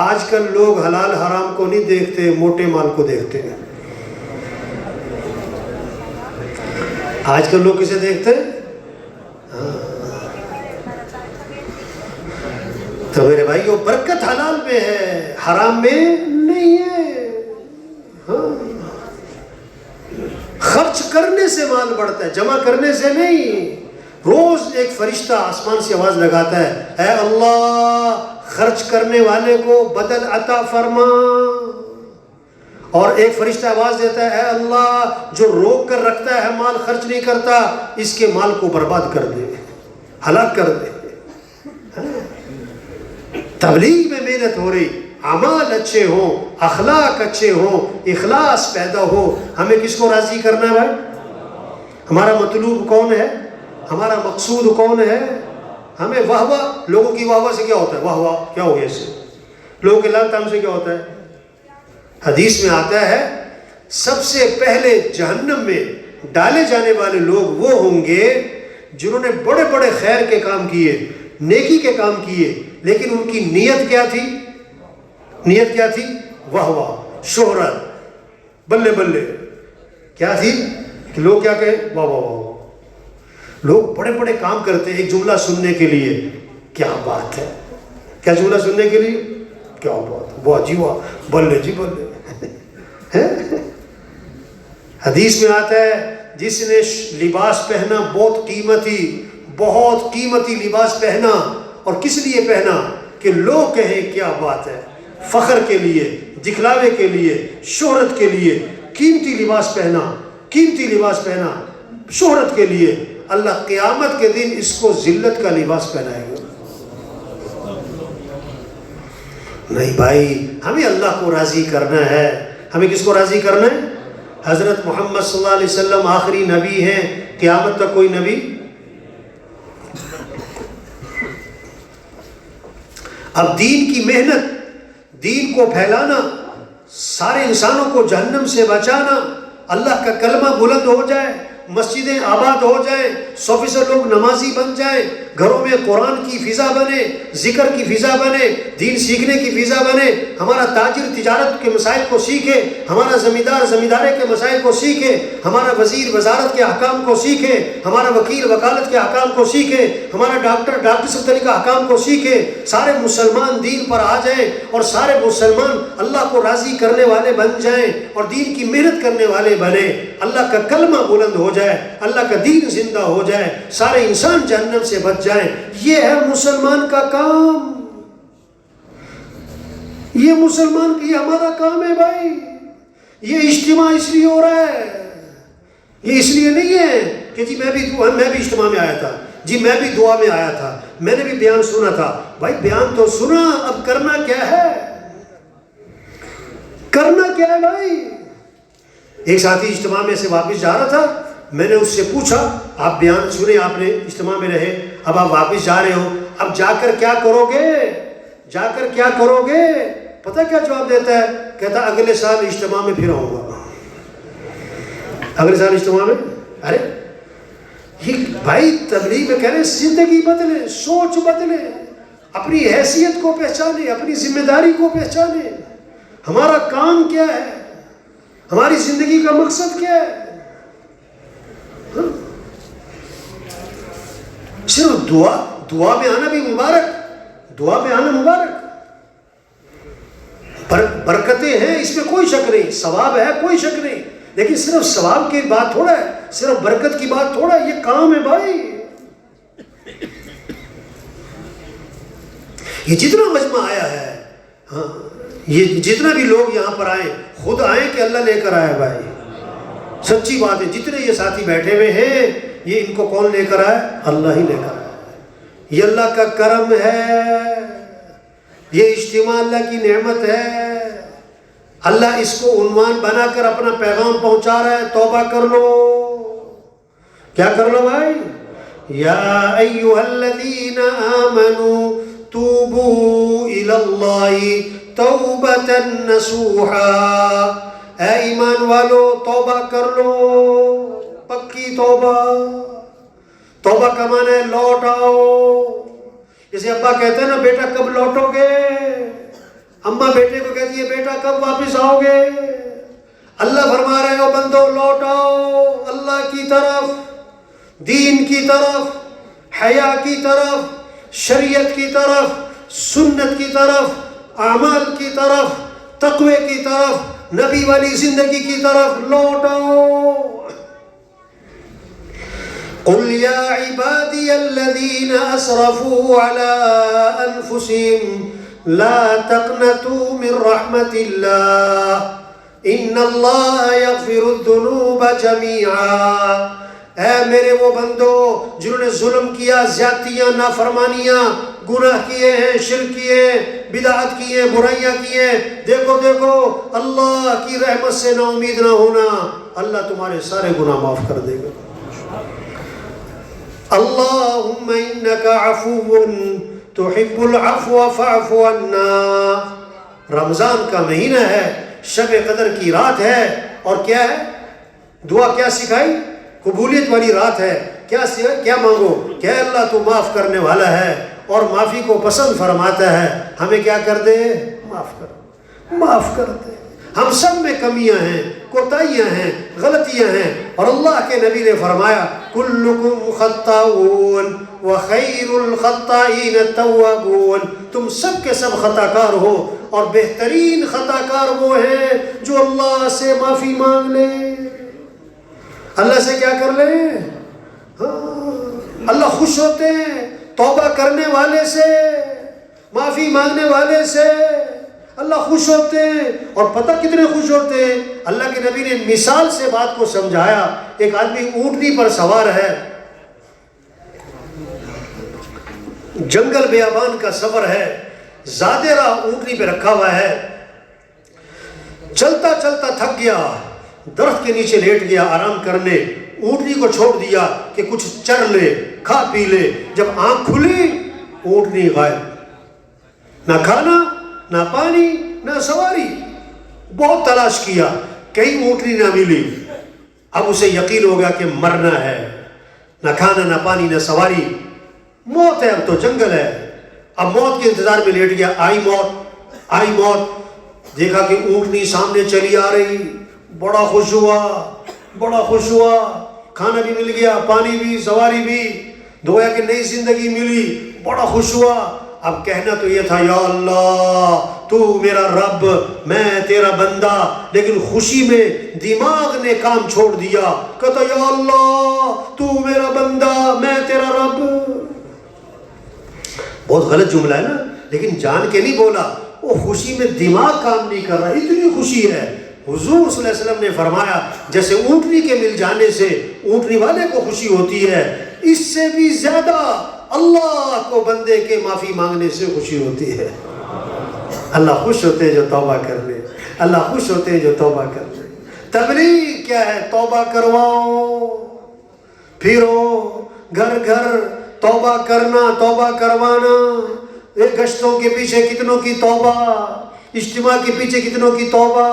آج کل لوگ حلال حرام کو نہیں دیکھتے، موٹے مال کو دیکھتے ہیں۔ آج کل لوگ کسے دیکھتے ہیں؟ تو میرے بھائی وہ برکت حلال میں ہے، حرام میں نہیں ہے۔ خرچ کرنے سے مال بڑھتا ہے، جمع کرنے سے نہیں۔ روز ایک فرشتہ آسمان سے آواز لگاتا ہے، اے اللہ خرچ کرنے والے کو بدل عطا فرما، اور ایک فرشتہ آواز دیتا ہے، اے اللہ جو روک کر رکھتا ہے مال خرچ نہیں کرتا، اس کے مال کو برباد کر دے، ہلاک کر دے۔ تبلیغ میں محنت ہو رہی، اعمال اچھے ہوں، اخلاق اچھے ہوں، اخلاص پیدا ہو۔ ہمیں کس کو راضی کرنا ہے بھائی؟ ہمارا مطلوب کون ہے؟ ہمارا مقصود کون ہے؟ ہمیں واہ واہ، لوگوں کی واہ واہ سے کیا ہوتا ہے؟ واہ واہ کیا ہو گیا اس سے؟ لوگوں کے لعن طعن سے کیا ہوتا ہے؟ حدیث میں آتا ہے سب سے پہلے جہنم میں ڈالے جانے والے لوگ وہ ہوں گے جنہوں نے بڑے بڑے خیر کے کام کیے، نیکی کے کام کیے، لیکن ان کی نیت کیا تھی؟ نیت کیا تھی؟ واہ واہ، شہرت، بلے بلے، کیا تھی کہ لوگ کیا کہیں؟ واہ واہ واہ۔ لوگ بڑے بڑے کام کرتے ہیں ایک جملہ سننے کے لیے، کیا بات ہے، کیا جملہ سننے کے لیے؟ کیا بات ہے، واہ جی واہ، بلے جی بلے۔ حدیث میں آتا ہے جس نے لباس پہنا بہت قیمتی لباس پہنا، اور کس لیے پہنا؟ کہ لوگ کہیں کیا بات ہے، فخر کے لیے، دکھلاوے کے لیے، شہرت کے لیے قیمتی لباس پہنا، شہرت کے لیے۔ اللہ قیامت کے دن اس کو ذلت کا لباس پہنائے گا۔ نہیں بھائی، ہمیں اللہ کو راضی کرنا ہے۔ ہمیں کس کو راضی کرنا ہے؟ حضرت محمد صلی اللہ علیہ وسلم آخری نبی ہیں، قیامت تک کوئی نبی۔ اب دین کی محنت، دین کو پھیلانا، سارے انسانوں کو جہنم سے بچانا، اللہ کا کلمہ بلند ہو جائے، مسجدیں آباد ہو جائیں، 100% لوگ نمازی بن جائیں، گھروں میں قرآن کی فضا بنے، ذکر کی فضا بنے، دین سیکھنے کی فضا بنے، ہمارا تاجر تجارت کے مسائل کو سیکھے، ہمارا زمیندار زمینداری کے مسائل کو سیکھے، ہمارا وزیر وزارت کے احکام کو سیکھے، ہمارا وکیل وکالت کے احکام کو سیکھے، ہمارا ڈاکٹر سب کا احکام کو سیکھے، سارے مسلمان دین پر آ جائیں اور سارے مسلمان اللہ کو راضی کرنے والے بن جائیں اور دین کی محنت کرنے والے بنے، اللہ کا کلمہ بلند ہو جائے، اللہ کا دین زندہ ہو جائے، سارے انسان جہنم سے بچ جائیں۔ یہ ہے مسلمان کا کام، یہ مسلمان کی ہمارا کام ہے بھائی۔ یہ اجتماع اس لیے ہو رہا ہے، یہ اس لیے نہیں ہے کہ جی میں بھی اجتماع میں آیا تھا، جی میں بھی دعا میں آیا تھا، میں نے بھی بیان سنا تھا۔ بھائی بیان تو سنا، اب کرنا کیا ہے؟ کرنا کیا ہے بھائی؟ ایک ساتھی اجتماع میں سے واپس جا رہا تھا، میں نے اس سے پوچھا آپ بیان سنے، آپ نے اجتماع میں رہے، اب آپ واپس جا رہے ہو، اب جا کر کیا کرو گے؟ جا کر کیا کرو گے؟ پتہ کیا جواب دیتا ہے؟ کہتا اگلے سال اجتماع میں پھر آؤں گا۔ اگلے سال اجتماع میں؟ ارے یہ بھائی تبلیغ میں کہہ رہے ہیں زندگی بدلے، سوچ بدلے، اپنی حیثیت کو پہچانے، اپنی ذمہ داری کو پہچانے، ہمارا کام کیا ہے، ہماری زندگی کا مقصد کیا ہے۔ صرف دعا میں آنا بھی مبارک، دعا میں آنا مبارک، برکتیں ہیں اس میں کوئی شک نہیں، ثواب ہے کوئی شک نہیں، لیکن صرف ثواب کی بات تھوڑا ہے، صرف برکت کی بات تھوڑا ہے، یہ کام ہے بھائی۔ یہ جتنا مجمع آیا ہے، ہاں یہ جتنا بھی لوگ یہاں پر آئے، خود آئے کہ اللہ لے کر آئے بھائی، سچی بات ہے۔ جتنے یہ ساتھی بیٹھے ہوئے ہیں، یہ ان کو کون لے کر آئے؟ اللہ ہی لے کر آئے۔ یہ اللہ کا کرم ہے، یہ اجتماع اللہ کی نعمت ہے۔ اللہ اس کو عنوان بنا کر اپنا پیغام پہنچا رہا ہے، توبہ کر لو۔ کیا کر لو بھائی؟ یا ایھا الذین آمنوا توبوا الی اللہ توبۃ نصوحا، اے ایمان والو توبہ کر لو، پکی توبہ۔ توبہ کا معنی ہے لوٹ آؤ۔ جیسے ابا کہتے ہیں نا بیٹا کب لوٹو گے، اماں بیٹے کو کہتی ہے بیٹا کب واپس آؤ گے۔ اللہ فرما رہے ہو بندو لوٹ آؤ اللہ کی طرف، دین کی طرف، حیا کی طرف، شریعت کی طرف، سنت کی طرف، اعمال کی طرف، تقوی کی طرف، نبی والی زندگی کی طرف لوٹ آؤ۔ قل یا عبادی الذین اسرفوا علی انفسهم لا تقنطوا من رحمت اللہ ان اللہ یغفر الذنوب جمیعا۔ اے میرے وہ بندو جنہوں نے ظلم کیا، زیادتیاں، نافرمانیاں، گناہ کیے ہیں، شرک کیے ہیں، بدعت کیے ہیں، برائیاں کیے ہیں، دیکھو دیکھو اللہ کی رحمت سے نا امید نہ ہونا، اللہ تمہارے سارے گناہ معاف کر دے گا۔ اللہم انکا عفو تحب العفو فاعف عنا۔ رمضان کا مہینہ ہے، شب قدر کی رات ہے، اور کیا ہے دعا کیا سکھائی؟ قبولیت والی رات ہے۔ کیا مانگو کہ اللہ تو معاف کرنے والا ہے اور معافی کو پسند فرماتا ہے، ہمیں کیا کر دے؟ معاف کر دے۔ ہم سب میں کمیاں ہیں، کوتاہیاں ہیں، غلطیاں ہیں، اور اللہ کے نبی نے فرمایا کلکم خطاؤون وخیر الخطائین التوابون، تم سب کے سب خطا کار ہو اور بہترین خطا کار وہ ہیں جو اللہ سے معافی مانگ لے۔ اللہ سے کیا کر لے؟ اللہ خوش ہوتے ہیں توبہ کرنے والے سے، معافی مانگنے والے سے اللہ خوش ہوتے ہیں۔ اور پتہ کتنے خوش ہوتے ہیں؟ اللہ کے نبی نے مثال سے بات کو سمجھایا۔ ایک آدمی اونٹنی پر سوار ہے، جنگل بیابان کا سفر ہے، زیادہ راہ اونٹنی پہ رکھا ہوا ہے، چلتا چلتا تھک گیا، درخت کے نیچے لیٹ گیا آرام کرنے، اونٹنی کو چھوڑ دیا کہ کچھ چر لے، کھا پی لے۔ جب آنکھ کھلی اونٹنی غائب، نہ کھانا نہ پانی نہ سواری۔ بہت تلاش کیا، کہیں اونٹنی نہ ملی۔ اب اسے یقین ہو گیا کہ مرنا ہے، نہ کھانا نہ پانی نہ سواری، موت ہے، اب تو جنگل ہے۔ اب موت کے انتظار میں لیٹ گیا۔ آئی موت، دیکھا کہ اونٹنی سامنے چلی آ رہی، بڑا خوش ہوا، کھانا بھی مل گیا، پانی بھی، سواری بھی، گویا کہ نئی زندگی ملی، بڑا خوش ہوا۔ اب کہنا تو یہ تھا یا اللہ تو میرا رب، میں تیرا بندہ، لیکن خوشی میں دماغ نے کام چھوڑ دیا، کہتا یا اللہ تو میرا بندہ، میں تیرا رب۔ بہت غلط جملہ ہے نا، لیکن جان کے نہیں بولا، وہ خوشی میں دماغ کام نہیں کر رہا، اتنی خوشی ہے۔ حضور صلی اللہ علیہ وسلم نے فرمایا جیسے اونٹنی کے مل جانے سے اونٹنی والے کو خوشی ہوتی ہے، اس سے بھی زیادہ اللہ کو بندے کے معافی مانگنے سے خوشی ہوتی ہے۔ اللہ خوش ہوتے ہیں جو توبہ کر لے، اللہ خوش ہوتے ہیں جو توبہ کر لے۔ تبلیغ کیا ہے؟ توبہ کرواؤ، پھرو گھر گھر توبہ کرنا، توبہ کروانا۔ ایک گشتوں کے پیچھے کتنوں کی توبہ، اجتماع کے پیچھے کتنوں کی توبہ،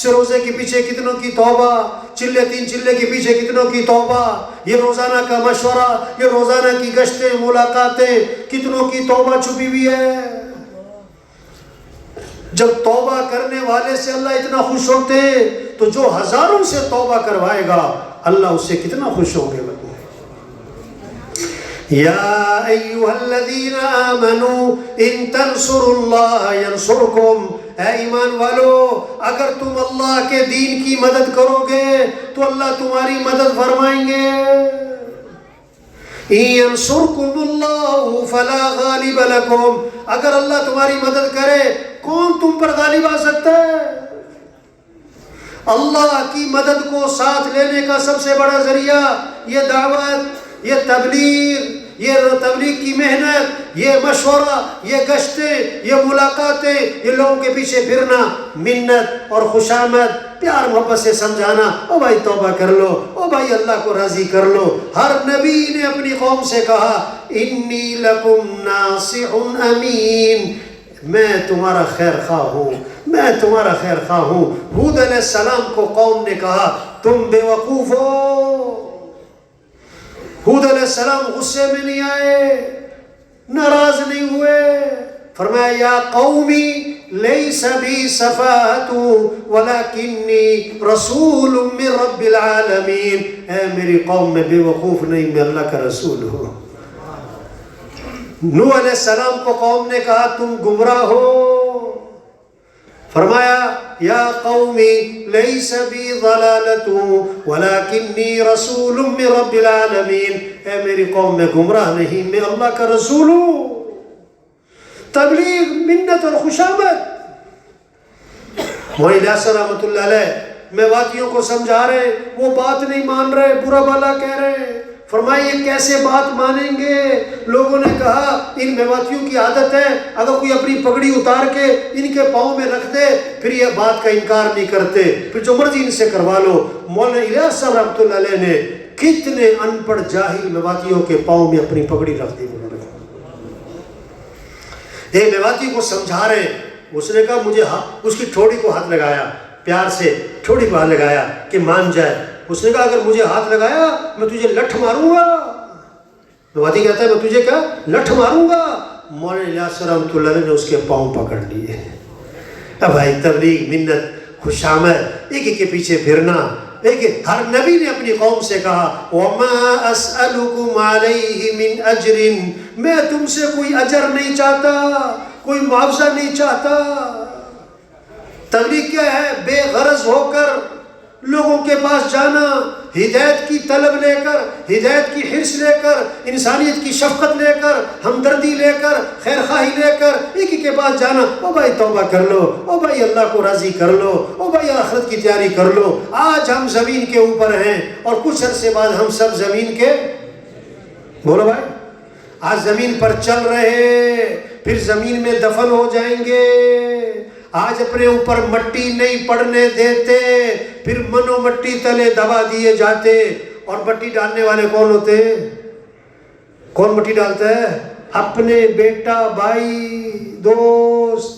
سروزے کے پیچھے کتنوں کی توبہ، چلے تین چلے کے پیچھے کتنوں کی توبہ، یہ روزانہ کا مشورہ، یہ روزانہ کی گشتیں، ملاقاتیں، کتنوں کی توبہ چھپی ہوئی ہے۔ جب توبہ کرنے والے سے اللہ اتنا خوش ہوتے ہیں تو جو ہزاروں سے توبہ کروائے گا اللہ اس سے کتنا خوش ہوں گے۔ یا ایہا الذین آمنوا ان تنصروا اللہ ینصرکم، اے ایمان والو اگر تم اللہ کے دین کی مدد کرو گے تو اللہ تمہاری مدد فرمائیں گے۔ ان ینصرکم اللہ فلا غالب لکم، اگر اللہ تمہاری مدد کرے کون تم پر غالب آ سکتا ہے؟ اللہ کی مدد کو ساتھ لینے کا سب سے بڑا ذریعہ یہ دعوت، یہ تبلیغ، یہ تبلیغ کی محنت، یہ مشورہ، یہ گشتیں، یہ ملاقاتیں، یہ لوگوں کے پیچھے پھرنا، منت اور خوشامد، پیار محبت سے سمجھانا، او بھائی توبہ کر لو، او بھائی اللہ کو راضی کر لو۔ ہر نبی نے اپنی قوم سے کہا انی لکم ناصح امین، میں تمہارا خیر خواہ ہوں، میں تمہارا خیر خواہ ہوں۔ ہود علیہ السلام کو قوم نے کہا تم بے وقوف ہو۔ ہود علیہ السلام غصے میں نہیں آئے، ناراض نہیں ہوئے، فرمایا یا قومی لیس بی صفاحت ولکنی رسول من رب العالمین، اے میری قوم میں بے وقوف نہیں، میں اللہ کا رسول ہوں۔ نوح علیہ السلام کو قوم نے کہا تم گمراہ ہو، فرمایا یا قومی لیس بی ضلالۃ ولکنی رسول من رب العالمین، اے میری قوم میں گمراہ نہیں، میں اللہ کا رسول ہوں۔ تبلیغ منت اور خوشامد۔ مولانا الیاس رحمۃ اللہ علیہ میواتیوں کو سمجھا رہے، وہ بات نہیں مان رہے، برا بھلا کہہ رہے، فرمائے یہ کیسے بات مانیں گے؟ لوگوں نے کہا ان میواتیوں کی عادت ہے اگر کوئی اپنی پگڑی اتار کے ان کے پاؤں میں رکھ دے پھر یہ بات کا انکار نہیں کرتے، پھر جو مرضی ان سے کروا لو۔ مولانا الیاس رحمۃ اللہ علیہ نے کتنے ان پڑھ جاہل میواتیوں کے پاؤں میں اپنی پگڑی رکھ دی۔ ایک میواتی کو سمجھا رہے، اس نے کہا مجھے اس کی ٹھوڑی کو ہاتھ لگایا، پیار سے ٹھوڑی کو ہاتھ لگایا کہ مان جائے۔ اس نے کہا اگر مجھے ہاتھ لگایا میں تجھے لٹھ ماروں گا۔ میواتی کہتا ہے میں تجھے کیا لٹھ ماروں گا۔ مولانا الیاس رحمۃ اللہ علیہ نے اس کے پاؤں پکڑ لیے۔ اب بھائی تبلیغ منت خوشامد ایک ایک کے پیچھے پھرنا، ایک ہر نبی نے اپنی قوم سے کہا وَمَا أَسْأَلُكُمْ عَلَيْهِ مِنْ أَجْرٍ، میں تم سے کوئی اجر نہیں چاہتا، کوئی معاوضہ نہیں چاہتا۔ تبلیغ کیا ہے؟ بے غرض ہو کر لوگوں کے پاس جانا، ہدایت کی طلب لے کر، ہدایت کی حرص لے کر، انسانیت کی شفقت لے کر، ہمدردی لے کر، خیر خواہی لے کر ایک ہی کے پاس جانا، او بھائی توبہ کر لو، او بھائی اللہ کو راضی کر لو، او بھائی آخرت کی تیاری کر لو۔ آج ہم زمین کے اوپر ہیں اور کچھ عرصے بعد ہم سب زمین کے، بولو بھائی، آج زمین پر چل رہے پھر زمین میں دفن ہو جائیں گے۔ آج اپنے اوپر مٹی نہیں پڑنے دیتے پھر منو مٹی تلے دبا دیے جاتے۔ اور مٹی ڈالنے والے کون ہوتے ہیں؟ کون مٹی ڈالتا ہے؟ اپنے بیٹا، بھائی، دوست،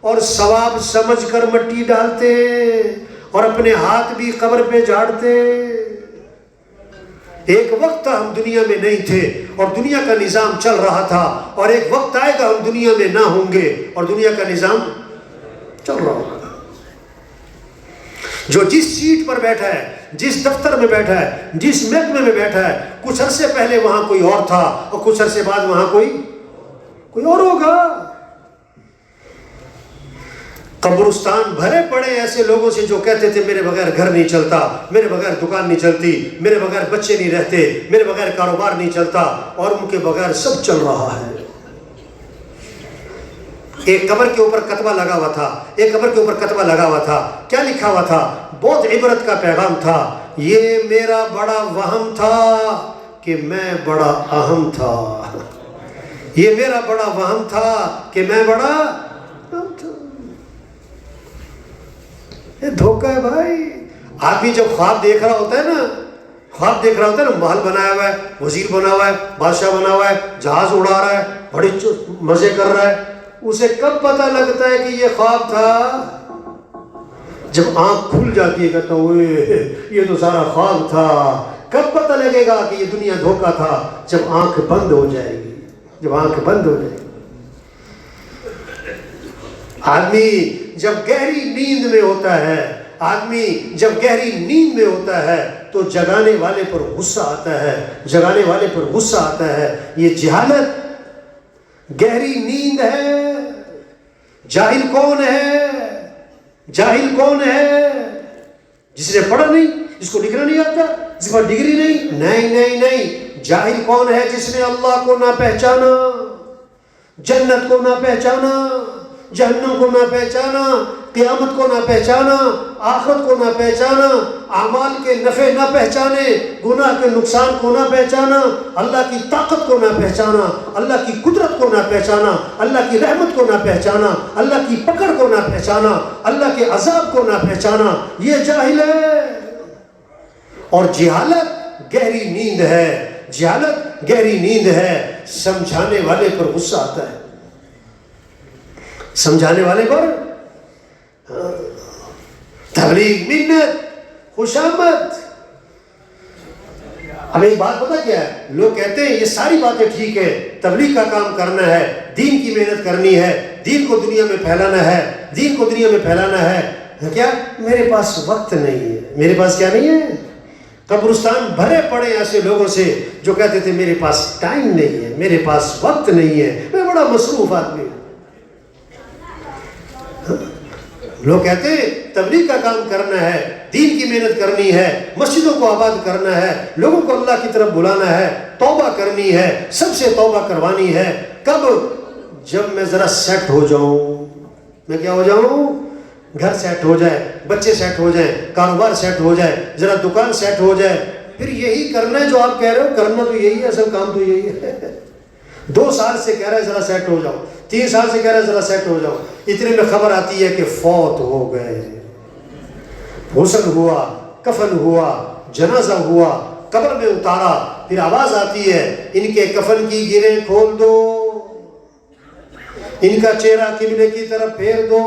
اور ثواب سمجھ کر مٹی ڈالتے اور اپنے ہاتھ بھی قبر پہ جھاڑتے۔ ایک وقت ہم دنیا میں نہیں تھے اور دنیا کا نظام چل رہا تھا، اور ایک وقت آئے گا ہم دنیا میں نہ ہوں گے اور دنیا کا نظام چل رہا ہوگا۔ جو جس سیٹ پر بیٹھا ہے، جس دفتر میں بیٹھا ہے، جس محکمے میں بیٹھا ہے، کچھ عرصے پہلے وہاں کوئی اور تھا اور کچھ عرصے بعد وہاں کوئی اور ہوگا۔ قبرستان بھرے پڑے ایسے لوگوں سے جو کہتے تھے میرے بغیر گھر نہیں چلتا، میرے بغیر دکان نہیں چلتی، میرے بغیر بچے نہیں رہتے، میرے بغیر کاروبار نہیں چلتا، اور ان کے بغیر سب چل رہا ہے۔ ایک قبر کے اوپر کتبہ لگا ہوا تھا، ایک قبر کے اوپر کتبہ لگا ہوا تھا، کیا لکھا ہوا تھا؟ بہت عبرت کا پیغام تھا، یہ میرا بڑا وہم تھا کہ میں بڑا اہم تھا، یہ میرا بڑا وہم تھا کہ میں بڑا اہم تھا۔ یہ دھوکہ ہے بھائی۔ آدمی جب خواب دیکھ رہا ہوتا ہے نا، خواب دیکھ رہا ہوتا ہے نا، محل بنایا ہوا ہے، وزیر بنا ہوا ہے، بادشاہ بنا ہوا ہے، جہاز اڑا رہا ہے، بڑی مزے کر رہا ہے، اسے کب پتہ لگتا ہے کہ یہ خواب تھا؟ جب آنکھ کھل جاتی ہے، کہتا ہوں یہ تو سارا خواب تھا۔ کب پتہ لگے گا کہ یہ دنیا دھوکہ تھا؟ جب آنکھ بند ہو جائے گی، جب آنکھ بند ہو جائے گی۔ آدمی جب گہری نیند میں ہوتا ہے، آدمی جب گہری نیند میں ہوتا ہے تو جگانے والے پر غصہ آتا ہے، جگانے والے پر غصہ آتا ہے۔ یہ جہالت گہری نیند ہے۔ جاہل کون ہے؟ جاہل کون ہے؟ جس نے پڑھا نہیں، جس کو لکھنا نہیں آتا، جس کے پاس ڈگری نہیں۔ نہیں نہیں نہیں، جاہل کون ہے؟ جس نے اللہ کو نہ پہچانا، جنت کو نہ پہچانا، جہنم کو نہ پہچانا، قیامت کو نہ پہچانا، آخرت کو نہ پہچانا، اعمال کے نفع نہ پہچانے، گناہ کے نقصان کو نہ پہچانا، اللہ کی طاقت کو نہ پہچانا، اللہ کی قدرت کو نہ پہچانا، اللہ کی رحمت کو نہ پہچانا، اللہ کی پکڑ کو نہ پہچانا، اللہ کے عذاب کو نہ پہچانا، یہ جاہل ہے۔ اور جہالت گہری نیند ہے، جہالت گہری نیند ہے۔ سمجھانے والے پر غصہ آتا ہے، سمجھانے والے پر تبلیغ منت خوشامد۔ اب ایک بات پتہ کیا ہے؟ لوگ کہتے ہیں یہ ساری باتیں ٹھیک ہے، تبلیغ کا کام کرنا ہے، دین کی محنت کرنی ہے، دین کو دنیا میں پھیلانا ہے، دین کو دنیا میں پھیلانا ہے۔ کیا میرے پاس وقت نہیں ہے؟ میرے پاس کیا نہیں ہے؟ قبرستان بھرے پڑے ایسے لوگوں سے جو کہتے تھے میرے پاس ٹائم نہیں ہے، میرے پاس وقت نہیں ہے، میں بڑا مصروف آدمی ہوں۔ لوگ کہتے ہیں تبلیغ کا کام کرنا ہے، دین کی محنت کرنی ہے، مسجدوں کو آباد کرنا ہے، لوگوں کو اللہ کی طرف بلانا ہے، توبہ کرنی ہے، سب سے توبہ کروانی ہے۔ کب؟ جب میں ذرا سیٹ ہو جاؤں۔ میں کیا ہو جاؤں؟ گھر سیٹ ہو جائے، بچے سیٹ ہو جائیں، کاروبار سیٹ ہو جائے، ذرا دکان سیٹ ہو جائے، پھر یہی کرنا ہے جو آپ کہہ رہے ہو، کرنا تو یہی ہے، اصل کام تو یہی ہے۔ 2 سال سے کہہ رہا ہے ذرا سیٹ ہو جاؤ، 3 سال سے کہہ رہا ہے ذرا سیٹ ہو جاؤ، اتنے میں خبر آتی ہے کہ فوت ہو گئے، غسل ہوا، کفن ہوا، جنازہ ہوا، قبر میں اتارا، پھر آواز آتی ہے ان کے کفن کی گرہیں کھول دو، ان کا چہرہ قبلے کی طرف پھیر دو،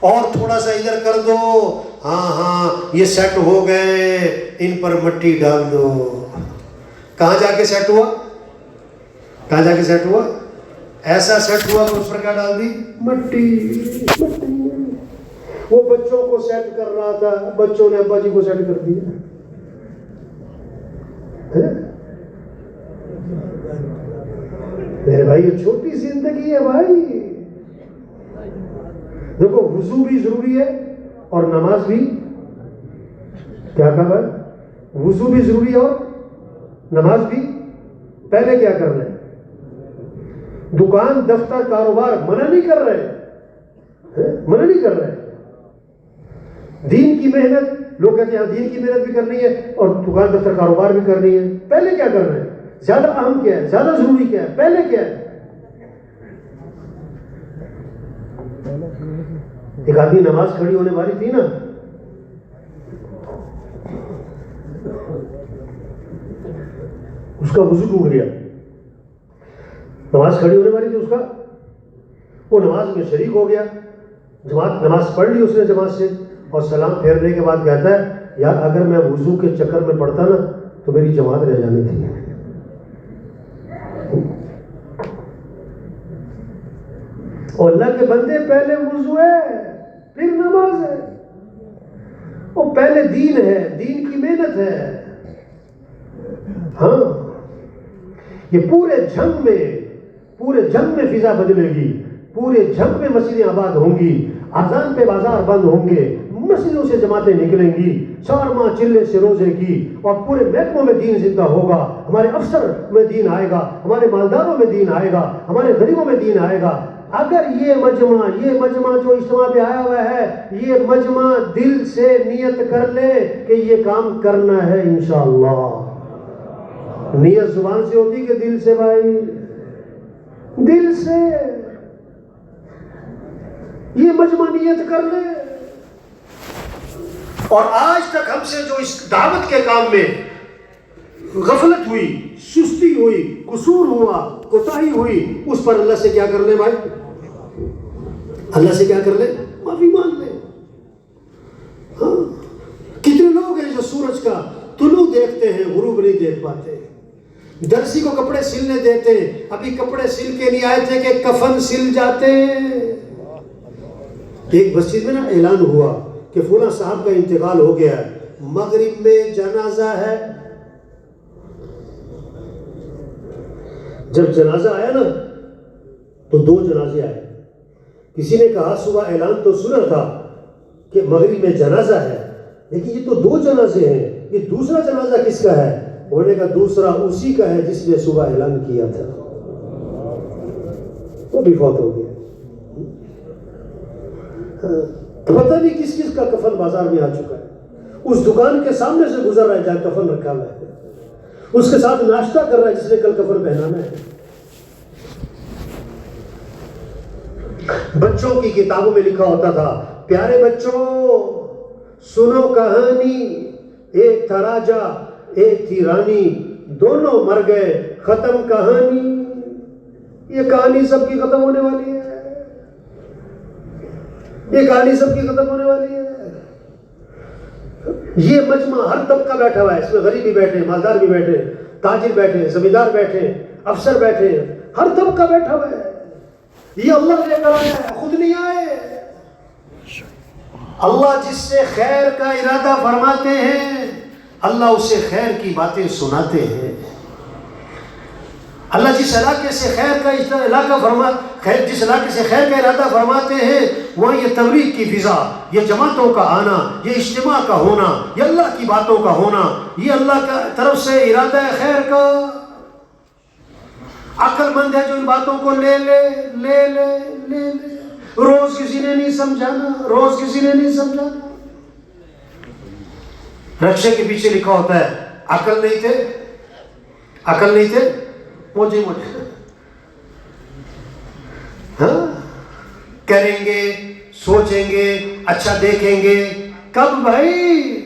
اور تھوڑا سا ادھر کر دو، ہاں یہ سیٹ ہو گئے، ان پر مٹی ڈال دو۔ کہاں جا کے سیٹ ہوا؟ کہاں جا کے سیٹ ہوا؟ ایسا سیٹ ہوا کہ اس پر کیا ڈال دی؟ مٹی۔ وہ بچوں کو سیٹ کر رہا تھا، بچوں نے ابا جی کو سیٹ کر دیا۔ میرے بھائی یہ چھوٹی زندگی ہے بھائی۔ دیکھو وضو بھی ضروری ہے اور نماز بھی، کیا کہا ہے؟ وضو بھی ضروری ہے اور نماز بھی۔ پہلے کیا کرنا ہے؟ دکان، دفتر، کاروبار منع نہیں کر رہے، منع نہیں کر رہے۔ دین کی محنت، لوگ کہتے ہیں دین کی محنت بھی کرنی ہے اور دکان، دفتر، کاروبار بھی کرنی ہے۔ پہلے کیا کرنا ہے؟ زیادہ اہم کیا ہے؟ زیادہ ضروری کیا ہے؟ پہلے کیا ہے؟ ایک آدمی نماز کھڑی ہونے والی تھی نا، اس کا وضو ٹوٹ گیا، نماز کھڑی ہونے والی تھی اس کا، وہ نماز میں شریک ہو گیا، جماعت نماز پڑھ لی اس نے جماعت سے، اور سلام پھیرنے کے بعد کہتا ہے یار اگر میں وضو کے چکر میں پڑتا نا تو میری جماعت رہ جانی تھی۔ اور اللہ کے بندے پہلے وضو ہے پھر نماز ہے، وہ پہلے دین ہے، دین کی محنت ہے۔ ہاں یہ پورے جنگ میں فضا بدلے گی، پورے جنگ میں مسجدیں آباد ہوں گی، اذان پہ بازار بند ہوں گے، مسجدوں سے جماعتیں نکلیں گی، 4 ماہ چلے سے روزے کی، اور پورے محکموں میں دین زندہ ہوگا، ہمارے افسر میں دین آئے گا، ہمارے مالداروں میں دین آئے گا، ہمارے غریبوں میں دین آئے گا۔ اگر یہ مجمع جو اجتماع پہ آیا ہوا ہے، یہ مجمع دل سے نیت کر لے کہ یہ کام کرنا ہے انشاءاللہ۔ نیت زبان سے ہوتی کہ دل سے؟ بھائی دل سے، یہ مجمع نیت کر لے۔ اور آج تک ہم سے جو اس دعوت کے کام میں غفلت ہوئی، سستی ہوئی، قصور ہوا، کوتاہی ہوئی، اس پر اللہ سے کیا کر لے بھائی؟ اللہ سے کیا کر لے؟ معافی مانگ لے۔ ہاں کتنے لوگ ہیں جو سورج کا طلوع دیکھتے ہیں، غروب نہیں دیکھ پاتے، درزی کو کپڑے سلنے دیتے ہیں، ابھی کپڑے سل کے نہیں آئے تھے کہ کفن سل جاتے ہیں۔ ایک مسجد میں نا اعلان ہوا کہ فلاں صاحب کا انتقال ہو گیا ہے، مغرب میں جنازہ ہے۔ جب جنازہ آیا نا تو 2 جنازے آئے۔ کسی نے کہا صبح اعلان تو سنا تھا کہ مغرب میں جنازہ ہے، لیکن یہ تو 2 جنازے ہیں، یہ دوسرا جنازہ کس کا ہے؟ ہونے کا دوسرا اسی کا ہے جس نے صبح اعلان کیا تھا، وہ بھی فوت ہو گیا۔ پتہ نہیں کس کس کا کفن بازار میں آ چکا ہے، اس دکان کے سامنے سے گزر رہا ہے جہاں کفن رکھا ہوا ہے، اس کے ساتھ ناشتہ کر رہا ہے جس نے کل کفن پہنانا ہے۔ بچوں کی کتابوں میں لکھا ہوتا تھا پیارے بچوں سنو کہانی، ایک تھا راجا ایک تھی رانی، دونوں مر گئے ختم کہانی۔ یہ کہانی سب کی ختم ہونے والی ہے، یہ کہانی سب کی ختم ہونے والی ہے۔ یہ مجمع ہر طبقہ بیٹھا ہوا ہے، اس میں غریب بھی بیٹھے ہیں، مالدار بھی بیٹھے ہیں، تاجر بیٹھے ہیں، زمیندار بیٹھے ہیں، افسر بیٹھے ہیں، ہر طبقہ بیٹھا ہوا ہے۔ یہ اللہ لے کر آیا ہے، خود نہیں آئے۔ اللہ جس سے خیر کا ارادہ فرماتے ہیں اللہ اسے خیر کی باتیں سناتے ہیں۔ اللہ جس علاقے سے خیر کا خیر جس علاقے سے خیر کا ارادہ فرماتے ہیں وہاں یہ تبلیغ کی فضا، یہ جماعتوں کا آنا، یہ اجتماع کا ہونا، یہ اللہ کی باتوں کا ہونا، یہ اللہ کا طرف سے ارادہ ہے خیر کا۔ عقل مند ہے جو ان باتوں کو لے لے لے لے لے لے۔ روز کسی نے نہیں سمجھانا، روز کسی نے نہیں سمجھانا۔ رکشے کے پیچھے لکھا ہوتا ہے عقل نہیں تھے، عقل نہیں تھے مجھے ہاں کریں گے، سوچیں گے، اچھا دیکھیں گے۔ کب بھائی؟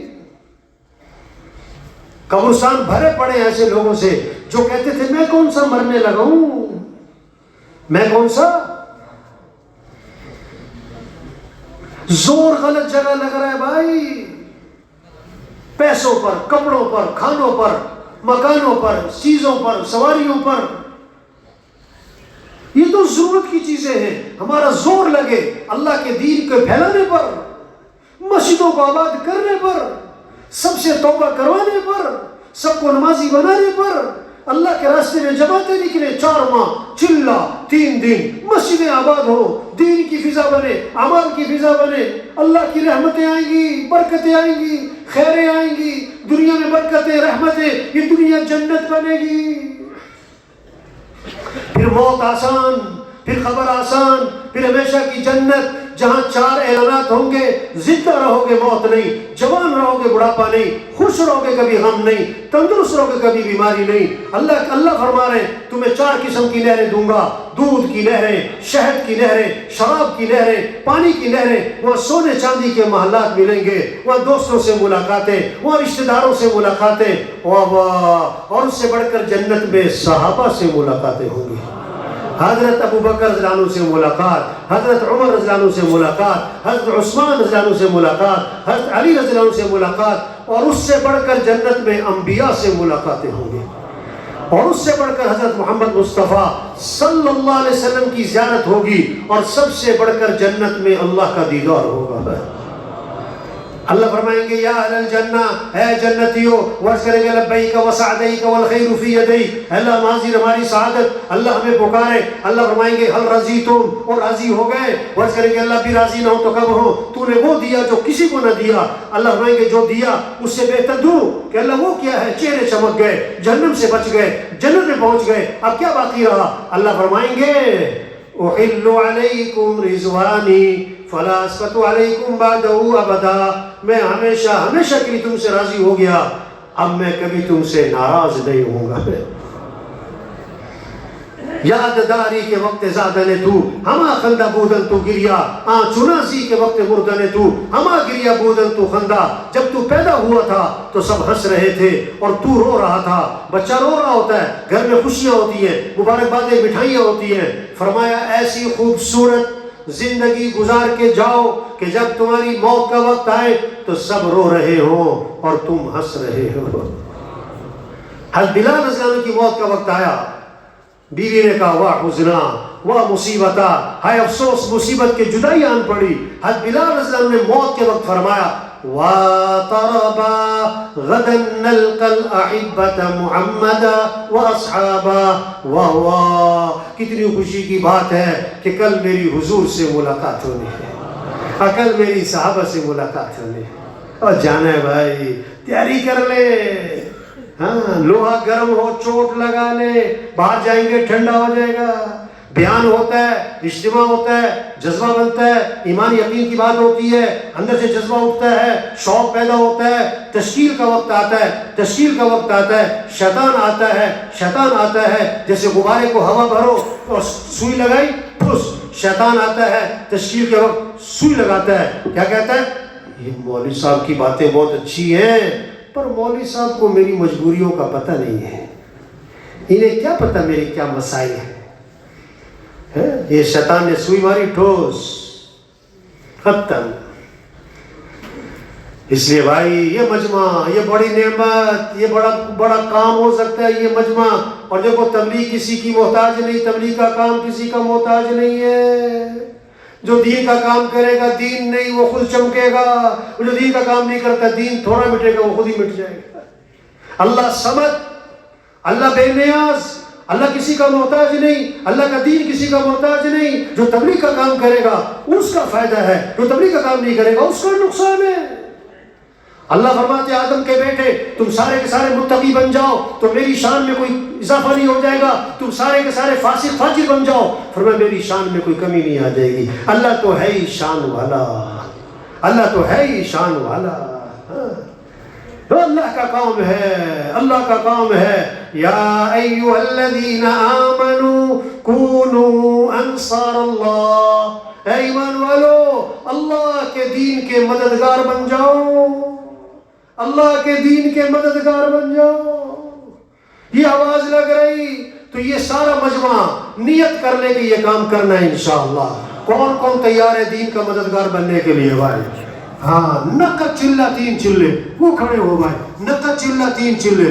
قبرستان بھرے پڑے ایسے لوگوں سے جو کہتے تھے میں کون سا مرنے لگا ہوں، میں کون سا، زور غلط جگہ لگ رہا ہے بھائی، پیسوں پر، کپڑوں پر، کھانوں پر، مکانوں پر، چیزوں پر، سواریوں پر۔ یہ تو ضرورت کی چیزیں ہیں، ہمارا زور لگے اللہ کے دین کو پھیلانے پر، مسجدوں کو آباد کرنے پر، سب سے توبہ کروانے پر، سب کو نمازی بنانے پر، اللہ کے راستے میں جماعتیں نکلے 4 ماہ چلا 3 دن، مسجدیں آباد ہو، دین کی فضا بنے، اعمال کی فضا بنے، اللہ کی رحمتیں آئیں گی، برکتیں آئیں گی، خیریں آئیں گی، دنیا میں برکتیں، رحمتیں، یہ دنیا جنت بنے گی۔ پھر موت آسان، پھر خبر آسان، پھر ہمیشہ کی جنت جہاں 4 اعلانات ہوں گے، زندہ رہو گے موت نہیں، جوان رہو گے بڑھاپا نہیں، خوش رہو گے کبھی غم نہیں، تندرست رہو گے کبھی بیماری نہیں۔ اللہ فرما رہے ہیں تمہیں 4 قسم کی نہریں دوں گا، دودھ کی نہریں، شہد کی نہریں، شراب کی نہریں، پانی کی نہریں۔ وہاں سونے چاندی کے محلات ملیں گے، وہاں دوستوں سے ملاقاتیں، وہاں رشتہ داروں سے ملاقاتیں، اور اس سے بڑھ کر جنت میں صحابہ سے ملاقاتیں ہوں گی۔ حضرت ابو بکر رضی اللہ عنہ سے ملاقات، حضرت عمر رضی اللہ عنہ سے ملاقات، حضرت عثمان رضی اللہ عنہ سے ملاقات، حضرت علی رضی اللہ عنہ سے ملاقات، اور اس سے بڑھ کر جنت میں انبیاء سے ملاقاتیں ہوں گی، اور اس سے بڑھ کر حضرت محمد مصطفیٰ صلی اللہ علیہ وسلم کی زیارت ہوگی، اور سب سے بڑھ کر جنت میں اللہ کا دیدار ہوگا۔ اللہ فرمائیں گے یا اہل الجنہ، اے جنتیوں، ورز کریں گے لبیک وسعدیک والخیر فی یدیک، اللہ حاضر ہماری سعادت، اللہ ہمیں پکارے۔ اللہ فرمائیں گے حل رضیتم، اور راضی ہو گئے؟ ورز کریں گے اللہ بھی راضی نہ ہو تو کب ہو، تو نے وہ دیا جو کسی کو نہ دیا۔ اللہ فرمائیں گے جو دیا اس سے بہتر دوں، کہ اللہ وہ کیا ہے؟ چہرے چمک گئے، جہنم سے بچ گئے، جنت میں پہنچ گئے، اب کیا باقی رہا؟ اللہ فرمائیں گے احل علیکم رضوانی فلا اسقط علیکم بعدہ ابدا، میں ہمیشہ ہمیشہ کے لیے تم سے راضی ہو گیا، اب میں کبھی تم سے ناراض نہیں ہوں گا۔ یاد داری کے وقت زادن تو ہما خندہ بودن تو گریا، چناسی کے وقت مردن تو ہما گریا بودن تو خندہ۔ جب تو پیدا ہوا تھا تو سب ہنس رہے تھے اور تو رو رہا تھا۔ بچہ رو رہا ہوتا ہے، گھر میں خوشیاں ہوتی ہیں، مبارکبادیں، مٹھائیاں ہوتی ہیں۔ فرمایا ایسی خوبصورت زندگی گزار کے جاؤ کہ جب تمہاری موت کا وقت آئے تو سب رو رہے ہوں اور تم ہنس رہے ہو۔ حضرت بلال رضی اللہ عنہ کی موت کا وقت آیا، بیوی نے کہا واہ حزنا واہ مصیبتا، ہائے افسوس، مصیبت کے جدائی آن پڑی۔ حضرت بلال رضی اللہ عنہ نے موت کے وقت فرمایا وَطَرَبَا غَدًا نَلْقَى الْأَحِبَّةَ مُحَمَّدًا وَأَصْحَابًا، واہ واہ کتنی خوشی کی بات ہے کہ کل میری حضور سے ملاقات ہونی ہے، کل میری صحابہ سے ملاقات ہونی ہے۔ اور جانا ہے بھائی، تیاری کر لے، ہاں لوہا گرم ہو چوٹ لگا لے، باہر جائیں گے ٹھنڈا ہو جائے گا۔ بیان ہوتا ہے، اجتماع ہوتا ہے، جذبہ بنتا ہے، ایمان یقین کی بات ہوتی ہے، اندر سے جذبہ اٹھتا ہے، شوق پیدا ہوتا ہے، تشکیل کا وقت آتا ہے، تشکیل کا وقت آتا ہے، شیطان آتا ہے، جیسے غبارے کو ہوا بھرو اور سوئی لگائی پھس، شیطان آتا ہے تشکیل کے وقت سوئی لگاتا ہے، کیا کہتا ہے؟ یہ مولوی صاحب کی باتیں بہت اچھی ہیں پر مولوی صاحب کو میری مجبوریوں کا پتہ نہیں ہے، انہیں کیا پتہ میرے کیا مسائل ہیں۔ یہ شیطان نے سوئی ماری، ٹھوس، ختم۔ اس لیے بھائی یہ مجمع، یہ بڑی نعمت، یہ بڑا کام ہو سکتا ہے یہ مجمع۔ اور دیکھو تبلیغ کسی کی محتاج نہیں، تبلیغ کا کام کسی کا محتاج نہیں ہے۔ جو دین کا کام کرے گا دین نہیں وہ خود چمکے گا، جو دین کا کام نہیں کرتا دین تھوڑا مٹے گا وہ خود ہی مٹ جائے گا۔ اللہ صمد، اللہ بے نیاز، اللہ کسی کا محتاج نہیں، اللہ کا دین کسی کا محتاج نہیں۔ جو تبلیغ کا کام کرے گا اس کا فائدہ ہے، جو تبلیغ کا کام نہیں کرے گا اس کا نقصان ہے۔ اللہ فرماتے ہیں آدم کے بیٹے تم سارے کے سارے متقی بن جاؤ تو میری شان میں کوئی اضافہ نہیں ہو جائے گا، تم سارے کے سارے فاسق فاجر بن جاؤ، فرمایا میری شان میں کوئی کمی نہیں آ جائے گی۔ اللہ تو ہے ہی شان والا، اللہ تو ہے ہی شان والا۔ تو اللہ کا کام ہے، اللہ کا کام ہے۔ یا ایھا الذین آمنوا کونوا انصار اللہ، اے ایمان والو اللہ کے دین کے مددگار بن جاؤ، اللہ کے دین کے مددگار بن جاؤ۔ یہ آواز لگ رہی تو یہ سارا مجمع نیت کر لے کہ یہ کام کرنا ہے انشاءاللہ۔ کون کون تیار ہے دین کا مددگار بننے کے لیے بھائی؟ ہاں، نقد چلہ 3 چلے، وہ کھڑے ہو بھائی، نقد چلہ 3 چلے۔